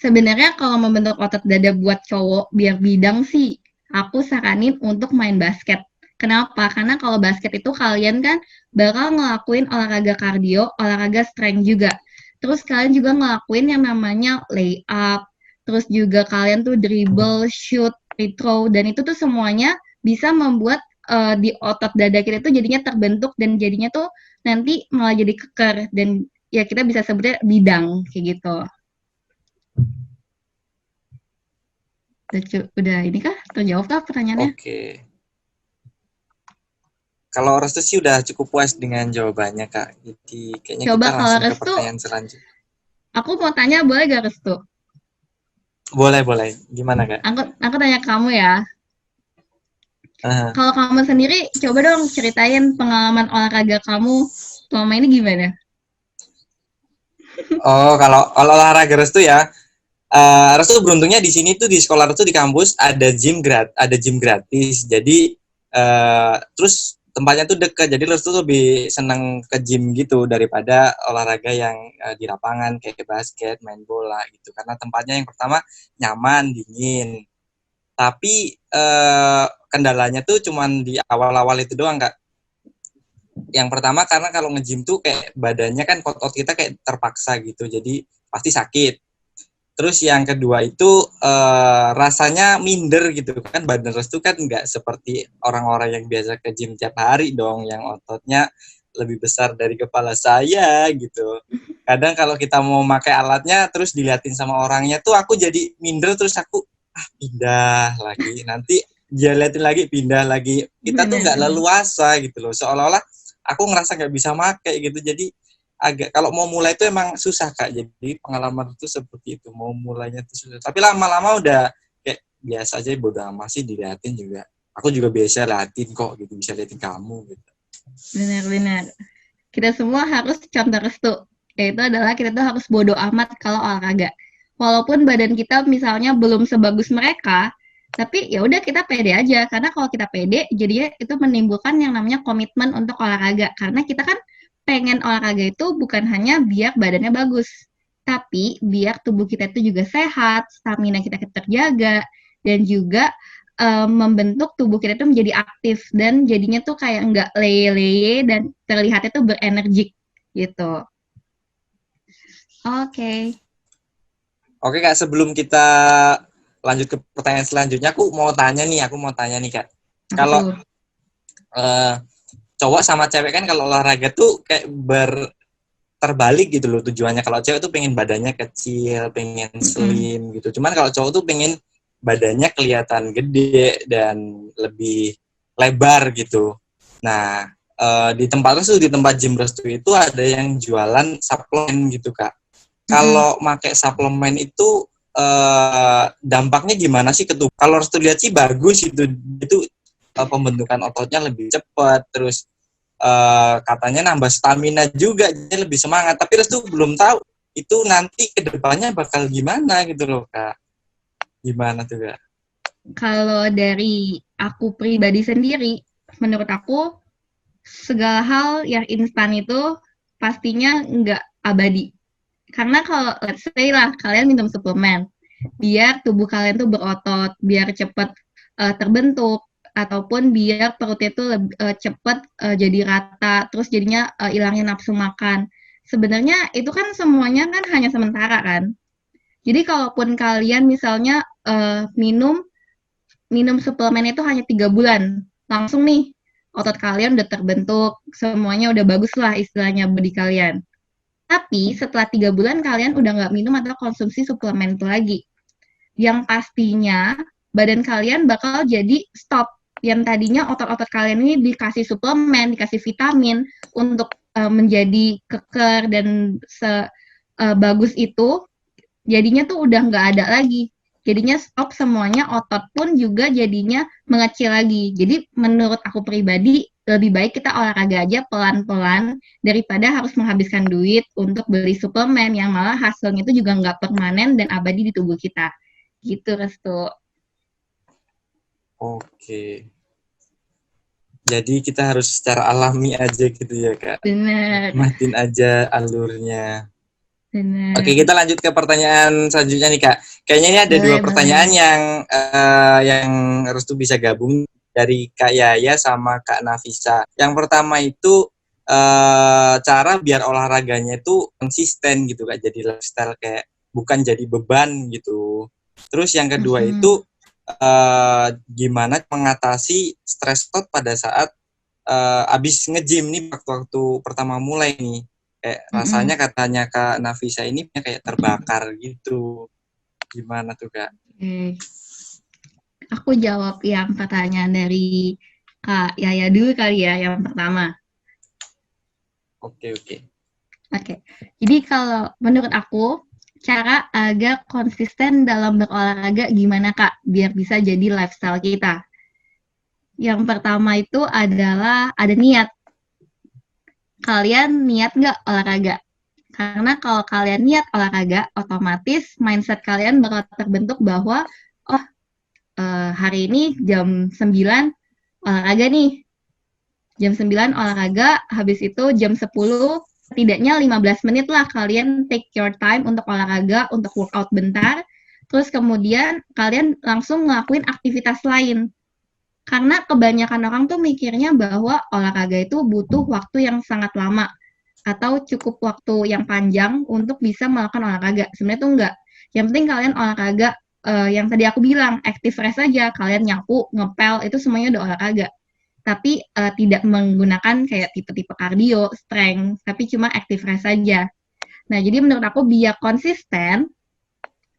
sebenarnya kalau membentuk otot dada buat cowok biar bidang sih, aku saranin untuk main basket. Kenapa? Karena kalau basket itu kalian kan bakal ngelakuin olahraga kardio, olahraga strength juga. Terus kalian juga ngelakuin yang namanya lay up, terus juga kalian tuh dribble, shoot, free throw, dan itu tuh semuanya bisa membuat di otot dada kita tuh jadinya terbentuk dan jadinya tuh nanti malah jadi keker dan ya kita bisa sebutnya bidang kayak gitu. Udah ini kah? Terjawab kah pertanyaannya? Oke. Kalau Restu sih udah cukup puas dengan jawabannya Kak. Jadi kayaknya Coba kita kalau langsung ke Restu, pertanyaan selanjutnya. aku mau tanya boleh gak Restu? Boleh. Gimana Kak? Aku tanya kamu ya. Uh, Kalau kamu sendiri, coba dong ceritain pengalaman olahraga kamu selama ini gimana? Oh, kalau olahraga Restu ya. Restu beruntungnya di sini tuh di sekolah Restu di kampus ada gym gratis. Jadi terus tempatnya tuh dekat. Jadi Restu lebih senang ke gym gitu daripada olahraga yang di lapangan kayak basket, main bola gitu. Karena tempatnya yang pertama nyaman, dingin. Tapi kendalanya tuh cuman di awal-awal itu doang Kak. Yang pertama karena kalau nge-gym tuh kayak badannya kan otot kita kayak terpaksa gitu. Jadi pasti sakit. Terus yang kedua itu rasanya minder gitu kan, badan Restu kan nggak seperti orang-orang yang biasa ke gym tiap hari dong, yang ototnya lebih besar dari kepala saya gitu. Kadang kalau kita mau pakai alatnya terus diliatin sama orangnya tuh aku jadi minder, terus aku pindah lagi, nanti dia liatin lagi pindah lagi. Kita tuh nggak leluasa gitu loh, seolah-olah aku ngerasa nggak bisa pakai gitu. Jadi agak kalau mau mulai itu emang susah Kak. Jadi pengalaman itu seperti itu, mau mulainya itu susah. Tapi lama-lama udah kayak biasa aja, bodo amat sih diliatin juga. Aku juga biasa liatin kok gitu, bisa liatin kamu gitu. Benar. Kita semua harus contoh Restu. Yaitu adalah kita tuh harus bodo amat kalau olahraga. Walaupun badan kita misalnya belum sebagus mereka, tapi ya udah kita pede aja. Karena kalau kita pede, jadinya itu menimbulkan yang namanya komitmen untuk olahraga. Karena kita kan pengen olahraga itu bukan hanya biar badannya bagus, tapi biar tubuh kita itu juga sehat, stamina kita terjaga, dan juga membentuk tubuh kita itu menjadi aktif dan jadinya tuh kayak nggak leye-leye dan terlihatnya tuh berenergik gitu. Oke. Oke Kak, sebelum kita lanjut ke pertanyaan selanjutnya, aku mau tanya nih Kak. Kalau cowok sama cewek kan kalau olahraga tuh kayak terbalik gitu loh tujuannya. Kalau cewek tuh pengen badannya kecil, pengen slim gitu. Cuman kalau cowok tuh pengen badannya kelihatan gede dan lebih lebar gitu. Nah, di tempat gym Restu itu ada yang jualan suplemen gitu Kak. Kalau pakai suplemen itu dampaknya gimana sih ke tubuh? Kalau Restu lihat sih bagus itu pembentukan ototnya lebih cepat, terus katanya nambah stamina juga, jadi lebih semangat. Tapi Restu belum tahu itu nanti kedepannya bakal gimana gitu loh Kak. Gimana tuh Kak? kalau dari aku pribadi sendiri, menurut aku segala hal yang instan itu pastinya nggak abadi. Karena kalau let's say lah kalian minum suplemen, biar tubuh kalian tuh berotot, biar cepat terbentuk, ataupun biar perutnya tuh cepat jadi rata, terus jadinya hilangin nafsu makan. Sebenarnya itu kan semuanya kan hanya sementara kan. Jadi kalaupun kalian misalnya minum suplemen itu hanya 3 bulan, langsung nih otot kalian udah terbentuk, semuanya udah bagus lah istilahnya body kalian. Tapi setelah 3 bulan kalian udah nggak minum atau konsumsi suplemen itu lagi. Yang pastinya badan kalian bakal jadi stop. Yang tadinya otot-otot kalian ini dikasih suplemen, dikasih vitamin untuk menjadi keker dan sebagus itu, jadinya tuh udah nggak ada lagi. Jadinya stop semuanya, otot pun juga jadinya mengecil lagi. Jadi menurut aku pribadi, lebih baik kita olahraga aja pelan-pelan daripada harus menghabiskan duit untuk beli suplemen yang malah hasilnya itu juga nggak permanen dan abadi di tubuh kita. Gitu, Restu. Oke. Jadi kita harus secara alami aja gitu ya, Kak. Bener, Nikmatin aja alurnya. bener. Oke, kita lanjut ke pertanyaan selanjutnya nih, Kak. Kayaknya ini ada Boleh, dua pertanyaan yang Restu bisa gabung dari Kak Yaya sama Kak Nafisa. Yang pertama itu cara biar olahraganya itu konsisten gitu, Kak. Jadi lifestyle kayak bukan jadi beban gitu. Terus yang kedua itu gimana mengatasi stress out pada saat abis nge-gym nih waktu pertama mulai nih. Kayak rasanya katanya Kak Nafisa ini kayak terbakar gitu. Gimana tuh, Kak? Aku jawab yang pertanyaan dari Kak Yaya dulu kali ya, yang pertama. Oke. Oke. Jadi kalau menurut aku, cara agar konsisten dalam berolahraga gimana, Kak? Biar bisa jadi lifestyle kita. Yang pertama itu adalah ada niat. Kalian niat nggak olahraga? Karena kalau kalian niat olahraga, otomatis mindset kalian bakal terbentuk bahwa, hari ini jam 9 olahraga nih. Jam 9 olahraga, habis itu jam 10, setidaknya 15 menit lah kalian take your time untuk olahraga, untuk workout bentar. Terus kemudian kalian langsung ngelakuin aktivitas lain. Karena kebanyakan orang tuh mikirnya bahwa olahraga itu butuh waktu yang sangat lama atau cukup waktu yang panjang untuk bisa melakukan olahraga. Sebenarnya tuh enggak. Yang penting kalian olahraga yang tadi aku bilang, active rest aja. Kalian nyapu, ngepel, itu semuanya udah olahraga. Tapi tidak menggunakan kayak tipe-tipe kardio, strength, tapi cuma active rest saja. Nah, jadi menurut aku biar konsisten,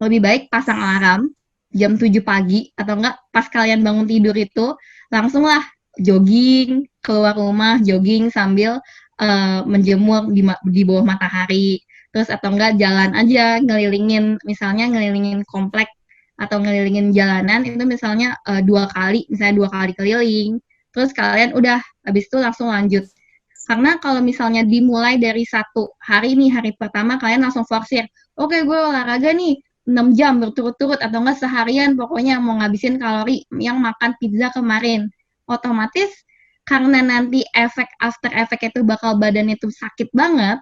lebih baik pasang alarm jam 7 pagi, atau enggak pas kalian bangun tidur itu, langsunglah jogging, keluar rumah, jogging sambil menjemur di bawah matahari. Terus atau enggak jalan aja, misalnya ngelilingin komplek, atau ngelilingin jalanan, itu misalnya 2 kali keliling. Terus kalian udah, habis itu langsung lanjut. Karena kalau misalnya dimulai dari satu hari nih, hari pertama kalian langsung forsir, oke gue olahraga nih 6 jam berturut-turut, atau enggak seharian pokoknya mau ngabisin kalori yang makan pizza kemarin. Otomatis karena nanti after effect itu bakal badannya tuh sakit banget,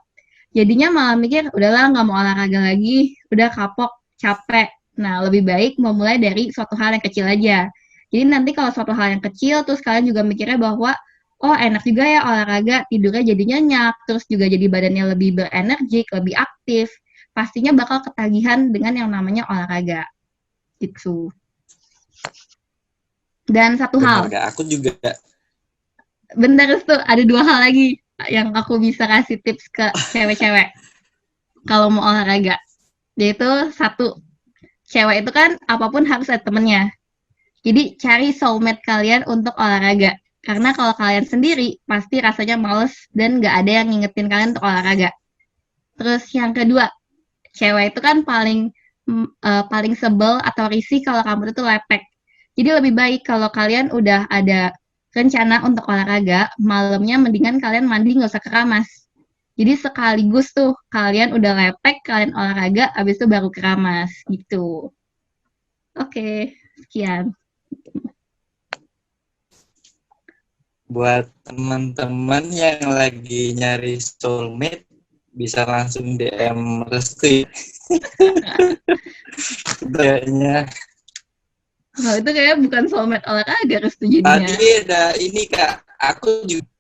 jadinya malah mikir, udahlah nggak mau olahraga lagi, udah kapok, capek. Nah, lebih baik memulai dari suatu hal yang kecil aja. Jadi nanti kalau suatu hal yang kecil, terus kalian juga mikirnya bahwa, oh enak juga ya olahraga, tidurnya jadi nyenyak, terus juga jadi badannya lebih berenergik, lebih aktif, pastinya bakal ketagihan dengan yang namanya olahraga. Gitu. Dan satu hal. Benar, aku juga. Bentar, tuh ada 2 hal lagi yang aku bisa kasih tips ke cewek-cewek kalau mau olahraga. Yaitu 1, cewek itu kan apapun harus ada temennya. Jadi cari soulmate kalian untuk olahraga. Karena kalau kalian sendiri, pasti rasanya males dan nggak ada yang ngingetin kalian untuk olahraga. Terus yang kedua, cewek itu kan paling sebel atau risih kalau kamu itu lepek. Jadi lebih baik kalau kalian udah ada rencana untuk olahraga, malamnya mendingan kalian mandi nggak usah keramas. Jadi sekaligus tuh kalian udah lepek, kalian olahraga, habis itu baru keramas gitu. Oke, sekian. buat teman-teman yang lagi nyari soulmate bisa langsung DM Restu. Kayaknya. Kalau itu kayak bukan soulmate olahraga Restu jadinya. Tadi ada ini Kak, aku juga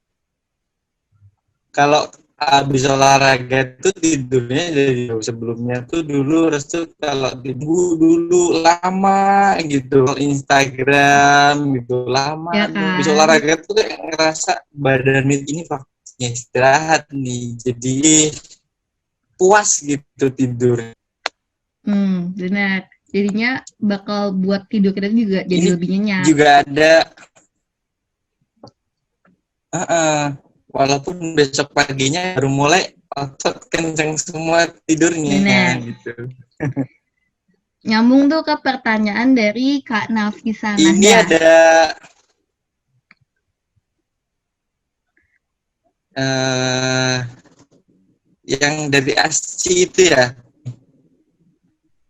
kalau habis olahraga tuh tidurnya dari sebelumnya tuh dulu Restu kalau tidur dulu lama gitu Instagram gitu lama Ya kan? habis olahraga tuh kayak ngerasa badan ini waktunya istirahat nih jadi puas gitu tidur. Benar. Jadinya bakal buat tidur kita juga jadi Ini lebih nyenyak. juga ada walaupun besok paginya baru mulai otot kenceng semua tidurnya Benar. gitu. Nyambung tuh ke pertanyaan dari Kak Nafisa Ini Nahda. ada yang dari Asci itu ya.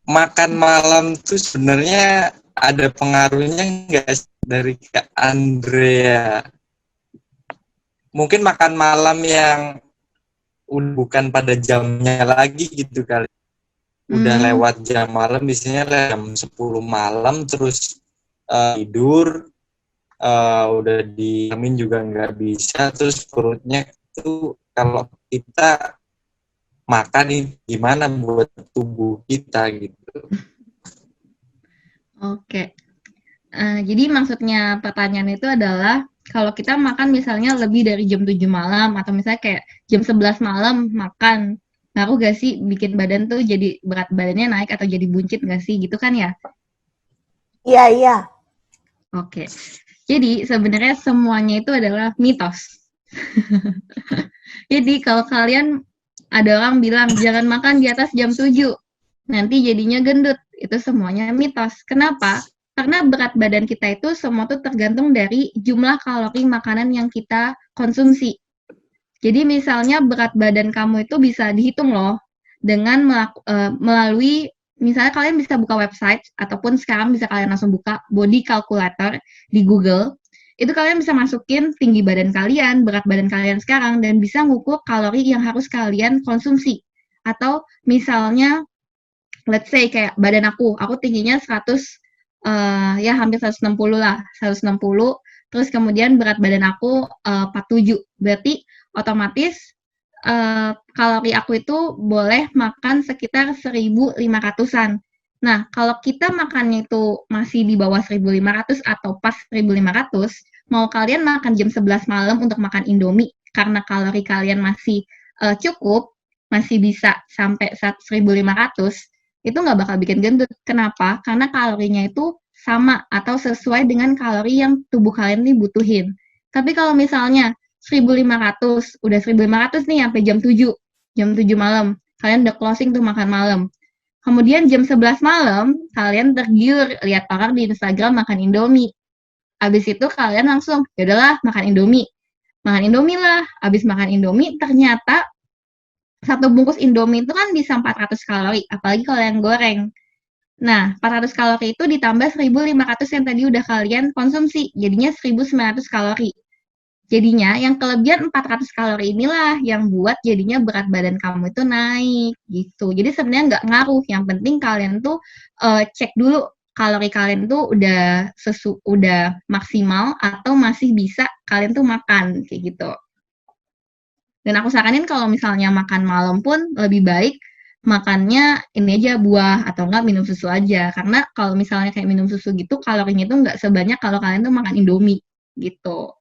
Makan malam tuh sebenarnya ada pengaruhnya nggak dari Kak Andrea? Mungkin makan malam yang bukan pada jamnya lagi gitu kali. Udah lewat jam malam, biasanya jam 10 malam terus tidur, udah dijamin juga nggak bisa, terus perutnya tuh kalau kita makan nih gimana buat tubuh kita gitu. Oke. Jadi maksudnya pertanyaan itu adalah kalau kita makan misalnya lebih dari jam 7 malam atau misalnya kayak jam 11 malam makan, ngaruh gak sih bikin badan tuh jadi berat badannya naik atau jadi buncit gak sih gitu kan ya? Iya. Oke. Jadi sebenarnya semuanya itu adalah mitos. Jadi kalau kalian ada orang bilang jangan makan di atas jam 7, nanti jadinya gendut. Itu semuanya mitos. Kenapa? Karena berat badan kita itu semua tuh tergantung dari jumlah kalori makanan yang kita konsumsi. Jadi misalnya berat badan kamu itu bisa dihitung loh dengan melalui misalnya kalian bisa buka website ataupun sekarang bisa kalian langsung buka body calculator di Google. Itu kalian bisa masukin tinggi badan kalian, berat badan kalian sekarang dan bisa ngukur kalori yang harus kalian konsumsi. Atau misalnya let's say kayak badan aku tingginya 100 ya hampir 160 lah, 160. Terus kemudian berat badan aku 47. Berarti otomatis kalori aku itu boleh makan sekitar 1.500-an. Nah, kalau kita makannya itu masih di bawah 1.500 atau pas 1.500, mau kalian makan jam 11 malam untuk makan Indomie karena kalori kalian masih cukup, masih bisa sampai 1.500, itu nggak bakal bikin gendut. Kenapa? Karena kalorinya itu sama atau sesuai dengan kalori yang tubuh kalian nih butuhin. Tapi kalau misalnya 1.500, udah 1.500 nih sampai jam 7 malam, kalian udah closing tuh makan malam. Kemudian jam 11 malam, kalian tergiur lihat orang di Instagram makan Indomie. Abis itu kalian langsung, yaudahlah makan Indomie. Makan Indomie lah. Abis makan Indomie, ternyata satu bungkus Indomie itu kan bisa 400 kalori, apalagi kalau yang goreng. Nah, 400 kalori itu ditambah 1.500 yang tadi udah kalian konsumsi, jadinya 1.900 kalori. Jadinya yang kelebihan 400 kalori inilah yang buat jadinya berat badan kamu itu naik gitu. Jadi sebenarnya nggak ngaruh, yang penting kalian tuh cek dulu kalori kalian tuh udah maksimal atau masih bisa kalian tuh makan kayak gitu. Dan aku saranin kalau misalnya makan malam pun lebih baik makannya ini aja buah atau enggak minum susu aja. Karena kalau misalnya kayak minum susu gitu kalorinya itu enggak sebanyak kalau kalian tuh makan Indomie gitu.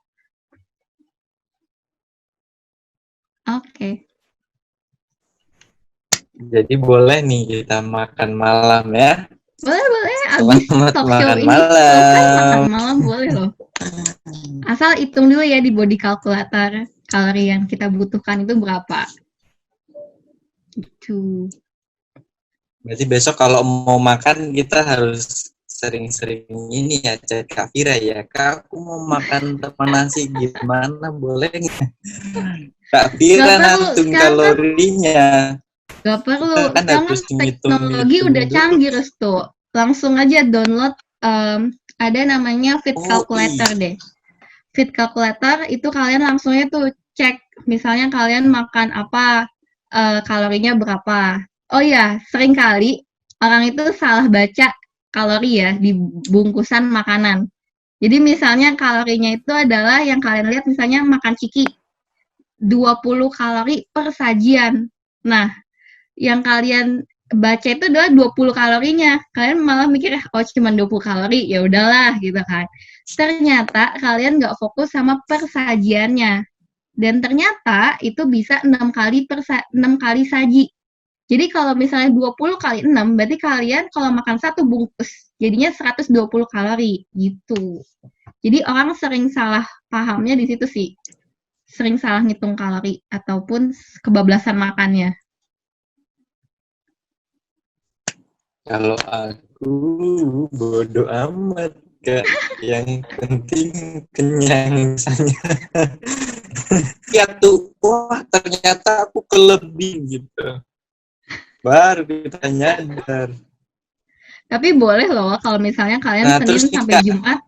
Oke. Jadi boleh nih kita makan malam ya. Boleh. Abis Selamat talk show makan ini malam. selesai makan malam boleh loh. Asal hitung dulu ya di body calculator kalori yang kita butuhkan itu berapa. Gitu. Berarti besok kalau mau makan kita harus sering-sering ini ya cek Kak Fira ya. Kak, aku mau makan nasi gimana boleh nggak? Kak Fira ngitung kalorinya. Gak perlu, Kan harus teknologi udah canggih Restu. Langsung aja download ada namanya Fit Calculator deh. Fit calculator itu kalian langsungnya tuh cek, misalnya kalian makan apa, kalorinya berapa. Oh ya, sering kali orang itu salah baca kalori ya di bungkusan makanan. Jadi misalnya kalorinya itu adalah yang kalian lihat misalnya makan ciki 20 kalori per sajian. Nah, yang kalian baca itu adalah 20 kalorinya. Kalian malah mikir, oh cuma 20 kalori, ya udahlah gitu kan. Ternyata kalian nggak fokus sama persajiannya. Dan ternyata itu bisa 6 kali 6 kali saji. Jadi kalau misalnya 20 kali 6, berarti kalian kalau makan satu bungkus, jadinya 120 kalori gitu. Jadi orang sering salah pahamnya di situ sih. Sering salah ngitung kalori ataupun kebablasan makannya. Kalau aku bodo amat, Kak. Yang penting kenyang misalnya. Ya tuh, wah ternyata aku kelebih gitu. Baru kita nyadar. Tapi boleh loh kalau misalnya kalian Nah, Senin terus nih, sampai Kak, Jumat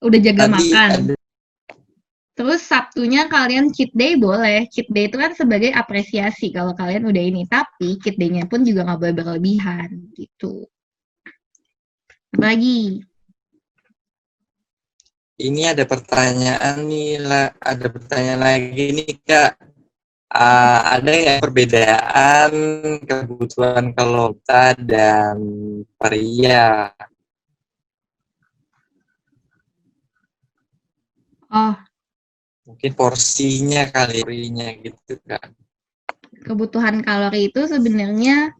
udah jaga tadi makan. ada Terus Sabtunya kalian cheat day boleh. Cheat day itu kan sebagai apresiasi kalau kalian udah ini. Tapi cheat day-nya pun juga nggak boleh berlebihan gitu. Apalagi? ini ada pertanyaan nih lah, ada pertanyaan lagi nih Kak. Ada nggak perbedaan kebutuhan kalori dan pria? Oh, Mungkin porsinya kalorinya gitu Kak. kebutuhan kalori itu sebenarnya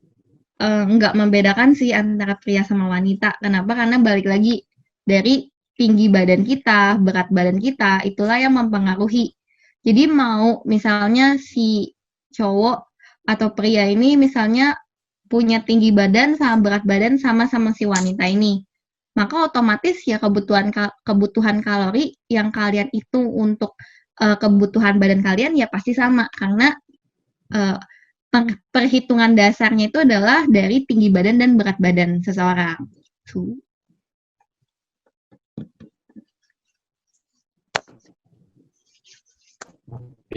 nggak membedakan sih antara pria sama wanita. Kenapa? Karena balik lagi dari tinggi badan kita, berat badan kita, itulah yang mempengaruhi. Jadi mau misalnya si cowok atau pria ini misalnya punya tinggi badan sama berat badan sama-sama si wanita ini, maka otomatis ya kebutuhan kalori yang kalian itu untuk kebutuhan badan kalian ya pasti sama karena uh, perhitungan dasarnya itu adalah dari tinggi badan dan berat badan seseorang.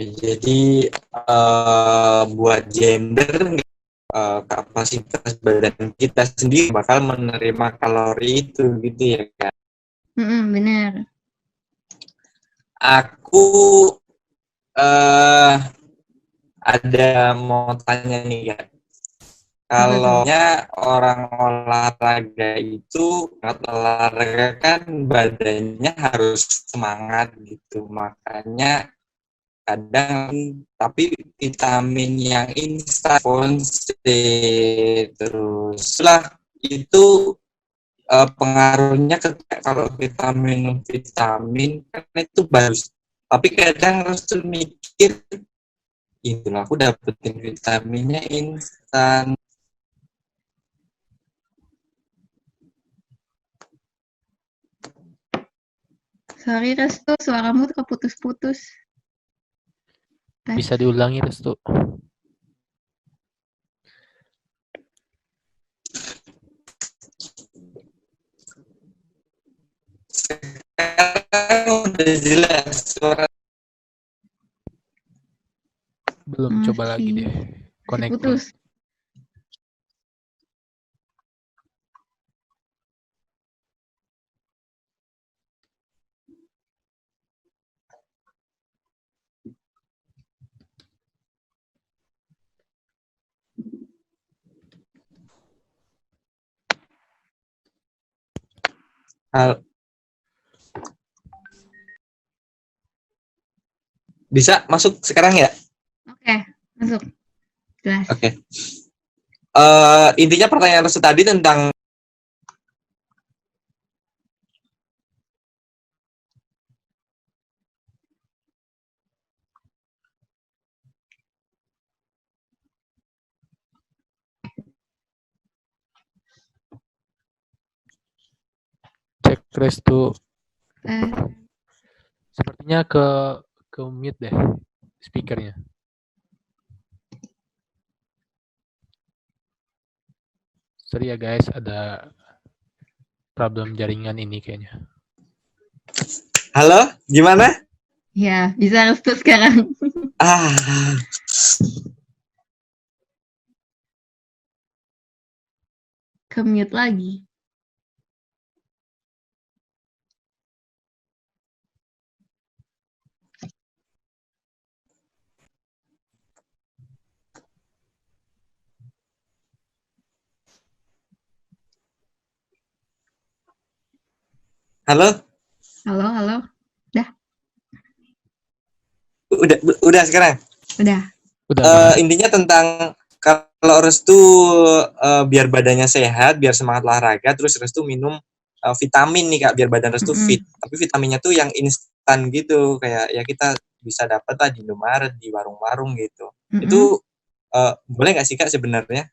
Jadi buat gender kapasitas badan kita sendiri bakal menerima kalori itu gitu ya Kak. Benar. Aku ada mau tanya nih Kak. Kalau orang olahraga itu, olahraga kan badannya harus semangat gitu, makanya kadang tapi vitamin yang instan terus lah itu pengaruhnya ke kalau vitamin kan itu bagus, tapi kadang harus mikir itulah aku dapetin vitaminnya instan. Sorry Restu, suaramu tuh keputus-putus. Bisa diulangi Restu. Sekarang udah jelas suara. Belum, coba lagi deh. Connect. Putus. Bisa masuk sekarang ya? Oke, masuk. Jelas. Oke. Intinya pertanyaan Restu tadi tentang Cek Restu. Sepertinya ke mute deh speakernya. Sorry ya guys, ada problem jaringan ini kayaknya. Halo, gimana? Ya, bisa restu sekarang. Ah, Ke-mute lagi. halo? Halo, halo. Udah sekarang. Udah. Udah. Intinya tentang kalau restu biar badannya sehat, biar semangat olahraga, terus restu minum vitamin nih Kak, biar badan restu Mm-mm. fit. Tapi vitaminnya tuh yang instan gitu, kayak ya kita bisa dapat lah di Indomaret, di warung-warung gitu. Mm-mm. Itu boleh nggak sih Kak sebenarnya?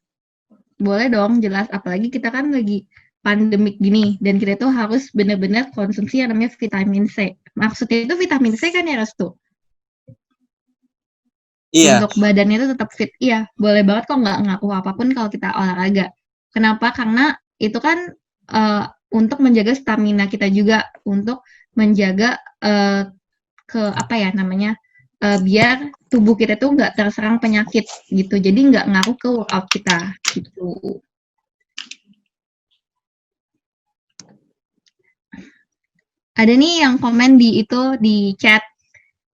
Boleh dong, jelas. Apalagi kita kan lagi pandemik gini, dan kita tuh harus benar-benar konsumsi yang namanya vitamin C. Maksudnya itu vitamin C kan ya, Restu? Iya. Untuk badannya itu tetap fit. Iya, boleh banget kok nggak ngaku apapun kalau kita olahraga. Kenapa? Karena itu kan untuk menjaga stamina kita juga, untuk menjaga biar tubuh kita tuh nggak terserang penyakit gitu. Jadi nggak ngaruh ke workout kita gitu. Ada nih yang komen di chat.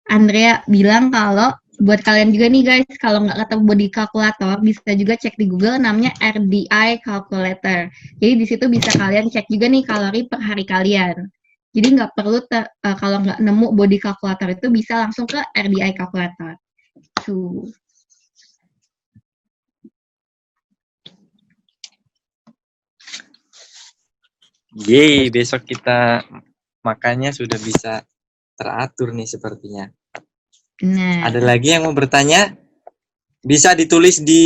Andrea bilang kalau buat kalian juga nih guys, kalau nggak ketemu body calculator, bisa juga cek di Google, namanya RDI calculator. Jadi di situ bisa kalian cek juga nih kalori per hari kalian. Jadi nggak perlu kalau nggak nemu body calculator itu bisa langsung ke RDI calculator. Tuh. Yeay, besok kita makannya sudah bisa teratur nih sepertinya. Nah, Ada lagi yang mau bertanya? Bisa ditulis di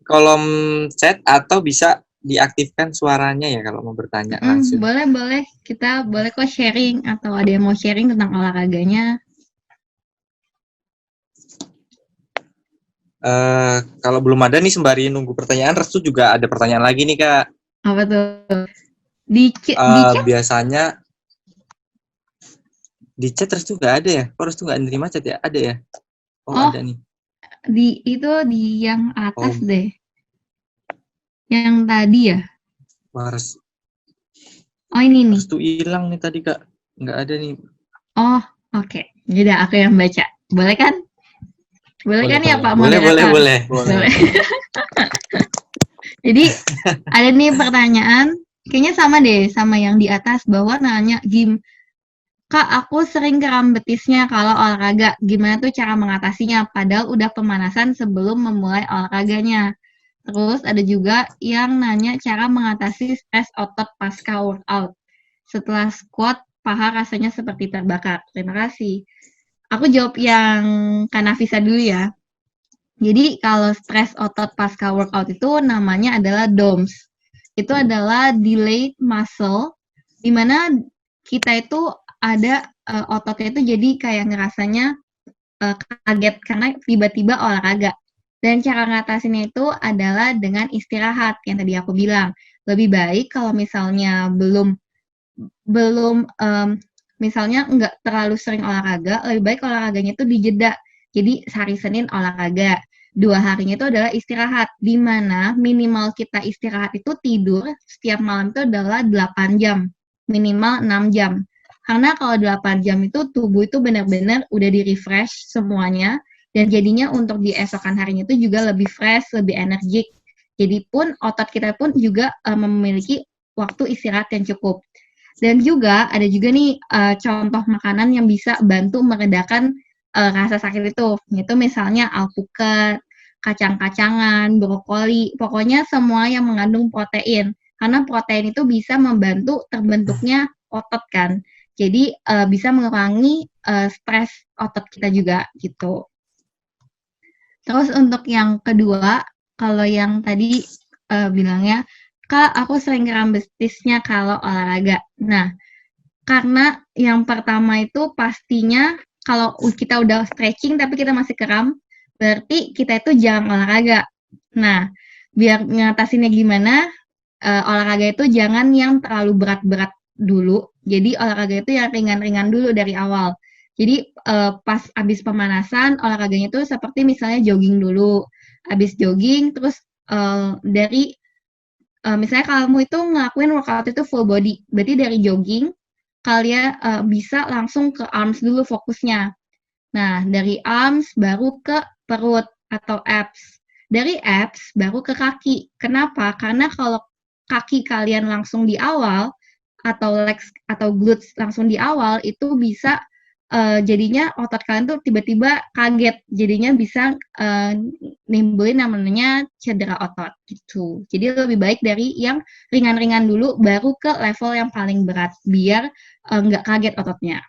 kolom chat atau bisa diaktifkan suaranya ya kalau mau bertanya langsung. boleh. Kita boleh kok sharing, atau ada yang mau sharing tentang olahraganya. Kalau belum ada nih sembari nunggu pertanyaan, Restu juga ada pertanyaan lagi nih Kak. Apa tuh? Di chat? Biasanya di chat Restu nggak ada ya? Kok Restu nggak nerima chat ya? Ada ya? Oh, ada nih. Di yang atas deh. Yang tadi ya? Restu. Oh, ini nih. Restu hilang nih tadi Kak. Nggak ada nih. Oh, oke. Jadi aku yang baca. Boleh kan? Boleh kan ya Pak moderator? Boleh. Jadi ada nih pertanyaan, kayaknya sama deh sama yang di atas, bahwa nanya, Kak, aku sering kram betisnya kalau olahraga. Gimana tuh cara mengatasinya? Padahal udah pemanasan sebelum memulai olahraganya. Terus ada juga yang nanya cara mengatasi stres otot pasca workout. Setelah squat, paha rasanya seperti terbakar. Terima kasih. Aku jawab yang Kanafisa dulu ya. Jadi kalau stres otot pasca workout itu namanya adalah DOMS. Itu adalah delayed muscle, di mana kita itu ada ototnya itu jadi kayak ngerasanya kaget karena tiba-tiba olahraga. Dan cara ngatasinnya itu adalah dengan istirahat, yang tadi aku bilang. Lebih baik kalau misalnya belum misalnya nggak terlalu sering olahraga, lebih baik olahraganya itu dijeda. Jadi hari Senin olahraga, 2 harinya itu adalah istirahat, di mana minimal kita istirahat itu tidur setiap malam itu adalah 8 jam, minimal 6 jam. Karena kalau 8 jam itu tubuh itu benar-benar udah di-refresh semuanya, dan jadinya untuk di esokan harinya itu juga lebih fresh, lebih energik. Jadi pun otot kita pun juga memiliki waktu istirahat yang cukup. Dan juga ada juga nih contoh makanan yang bisa bantu meredakan rasa sakit itu, yaitu misalnya alpukat, kacang-kacangan, brokoli, pokoknya semua yang mengandung protein. Karena protein itu bisa membantu terbentuknya otot kan. Jadi bisa mengurangi stres otot kita juga gitu. Terus untuk yang kedua, kalau yang tadi bilangnya, Kak, aku sering kram betisnya kalau olahraga. Nah, karena yang pertama itu pastinya kalau kita udah stretching tapi kita masih kram, berarti kita itu jarang olahraga. Nah, biar ngatasinnya gimana, olahraga itu jangan yang terlalu berat-berat dulu. Jadi olahraga itu yang ringan-ringan dulu dari awal. Jadi pas abis pemanasan olahraganya tuh seperti misalnya jogging dulu, abis jogging terus dari misalnya kamu itu ngelakuin workout itu full body, berarti dari jogging kalian bisa langsung ke arms dulu fokusnya. Nah, dari arms baru ke perut atau abs. Dari abs baru ke kaki. Kenapa? Karena kalau kaki kalian langsung di awal atau legs atau glutes langsung di awal itu bisa jadinya otot kalian tuh tiba-tiba kaget. Jadinya bisa nimbulin namanya cedera otot gitu. Jadi lebih baik dari yang ringan-ringan dulu baru ke level yang paling berat biar nggak kaget ototnya.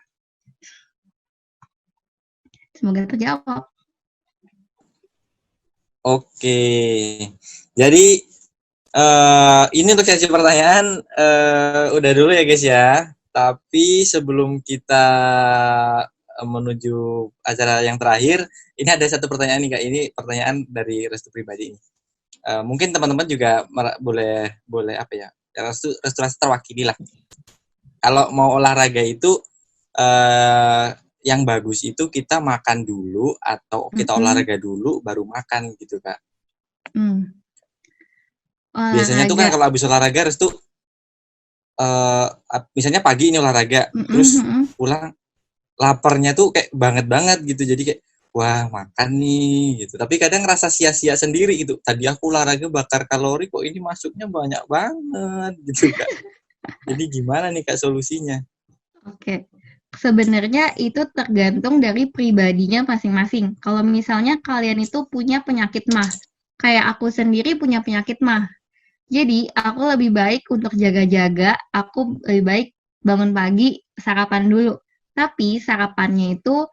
Semoga terjawab. Oke. Jadi ini untuk sesi pertanyaan udah dulu ya guys ya. Tapi sebelum kita menuju acara yang terakhir, ini ada satu pertanyaan nih Kak. Ini pertanyaan dari Restu pribadi. Mungkin teman-teman juga boleh apa ya? Restu terwakili lah. Kalau mau olahraga itu yang bagus itu kita makan dulu atau kita olahraga dulu baru makan gitu Kak. Biasanya tuh kan kalau habis olahraga Restu misalnya pagi ini olahraga terus pulang laparnya tuh kayak banget gitu, jadi kayak wah makan nih gitu, tapi kadang ngerasa sia-sia sendiri gitu, tadi aku olahraga bakar kalori kok ini masuknya banyak banget gitu Kak. Jadi gimana nih Kak solusinya? Oke. Sebenarnya itu tergantung dari pribadinya masing-masing. Kalau misalnya kalian itu punya penyakit mah, kayak aku sendiri punya penyakit mah. Jadi aku lebih baik untuk jaga-jaga, aku lebih baik bangun pagi sarapan dulu. Tapi sarapannya itu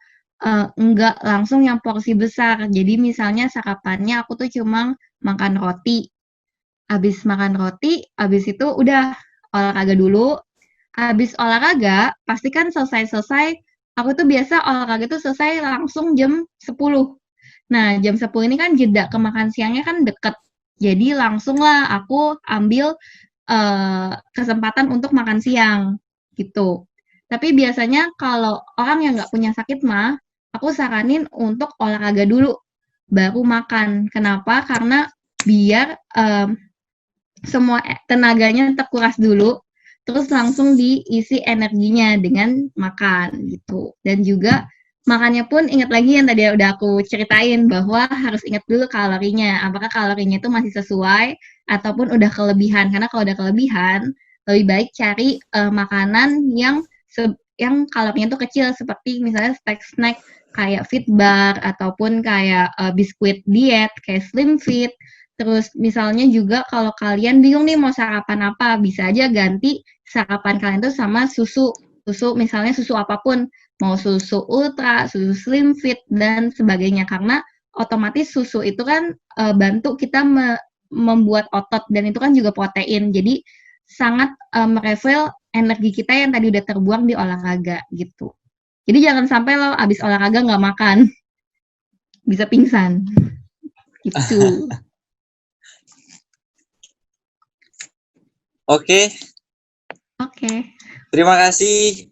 enggak langsung yang porsi besar. Jadi misalnya sarapannya aku tuh cuma makan roti. Habis makan roti, habis itu udah olahraga dulu. Habis olahraga, pasti kan selesai, aku tuh biasa olahraga tuh selesai langsung jam 10. Nah, jam 10 ini kan jeda ke makan siangnya kan deket. Jadi langsunglah aku ambil kesempatan untuk makan siang gitu. Tapi biasanya kalau orang yang nggak punya sakit mah, aku saranin untuk olahraga dulu, baru makan. Kenapa? Karena biar semua tenaganya terkuras dulu, terus langsung diisi energinya dengan makan gitu. Dan juga makannya pun ingat lagi yang tadi udah aku ceritain bahwa harus ingat dulu kalorinya. Apakah kalorinya itu masih sesuai ataupun udah kelebihan. Karena kalau udah kelebihan, lebih baik cari makanan yang kalorinya itu kecil seperti misalnya snack kayak fit bar ataupun kayak biskuit diet kayak slim fit. Terus misalnya juga kalau kalian bingung nih mau sarapan apa, bisa aja ganti sarapan kalian tuh sama susu misalnya susu apapun, mau susu ultra, susu slim fit dan sebagainya, karena otomatis susu itu kan bantu kita membuat otot dan itu kan juga protein, jadi sangat merefill energi kita yang tadi udah terbuang di olahraga gitu. Jadi jangan sampai lo abis olahraga nggak makan, bisa pingsan gitu. Oke. Terima kasih.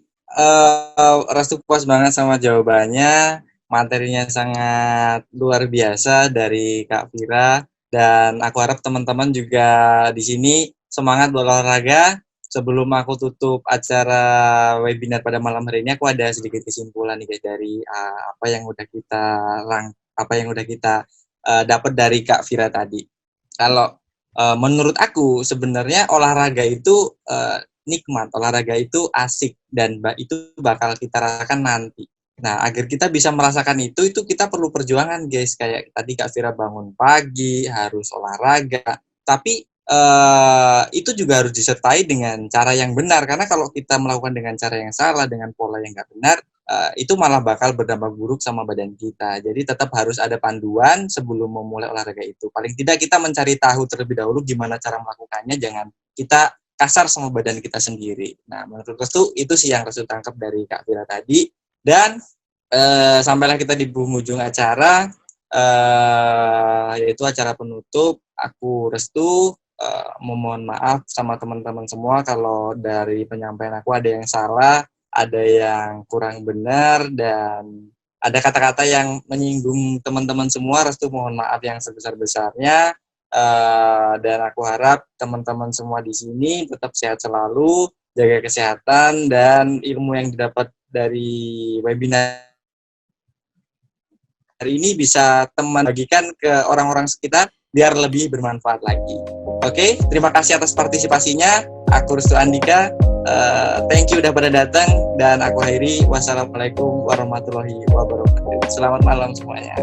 Restu puas banget sama jawabannya. Materinya sangat luar biasa dari Kak Vira. Dan aku harap teman-teman juga di sini semangat berolahraga. Sebelum aku tutup acara webinar pada malam hari ini, aku ada sedikit kesimpulan nih guys dari apa yang udah kita dapat dari Kak Vira tadi. Kalau menurut aku sebenarnya olahraga itu nikmat, olahraga itu asik dan itu bakal kita rasakan nanti. Nah, agar kita bisa merasakan itu kita perlu perjuangan guys. Kayak tadi Kak Vira bangun pagi, harus olahraga. Tapi itu juga harus disertai dengan cara yang benar. Karena kalau kita melakukan dengan cara yang salah, dengan pola yang nggak benar, itu malah bakal berdampak buruk sama badan kita. Jadi tetap harus ada panduan sebelum memulai olahraga itu. Paling tidak kita mencari tahu terlebih dahulu gimana cara melakukannya, jangan kita kasar sama badan kita sendiri. Nah, menurut Restu itu sih yang Restu tangkap dari Kak Vira tadi. Dan sampailah kita di penghujung acara, yaitu acara penutup. Aku Restu memohon maaf sama teman-teman semua kalau dari penyampaian aku ada yang salah ada yang kurang benar, dan ada kata-kata yang menyinggung teman-teman semua. Restu mohon maaf yang sebesar-besarnya. Dan aku harap teman-teman semua di sini tetap sehat selalu, jaga kesehatan, dan ilmu yang didapat dari webinar hari ini bisa teman bagikan ke orang-orang sekitar biar lebih bermanfaat lagi. Oke, terima kasih atas partisipasinya. Aku Restu Andika. Thank you udah pada datang, dan aku akhiri. Wassalamualaikum warahmatullahi wabarakatuh. Selamat malam semuanya.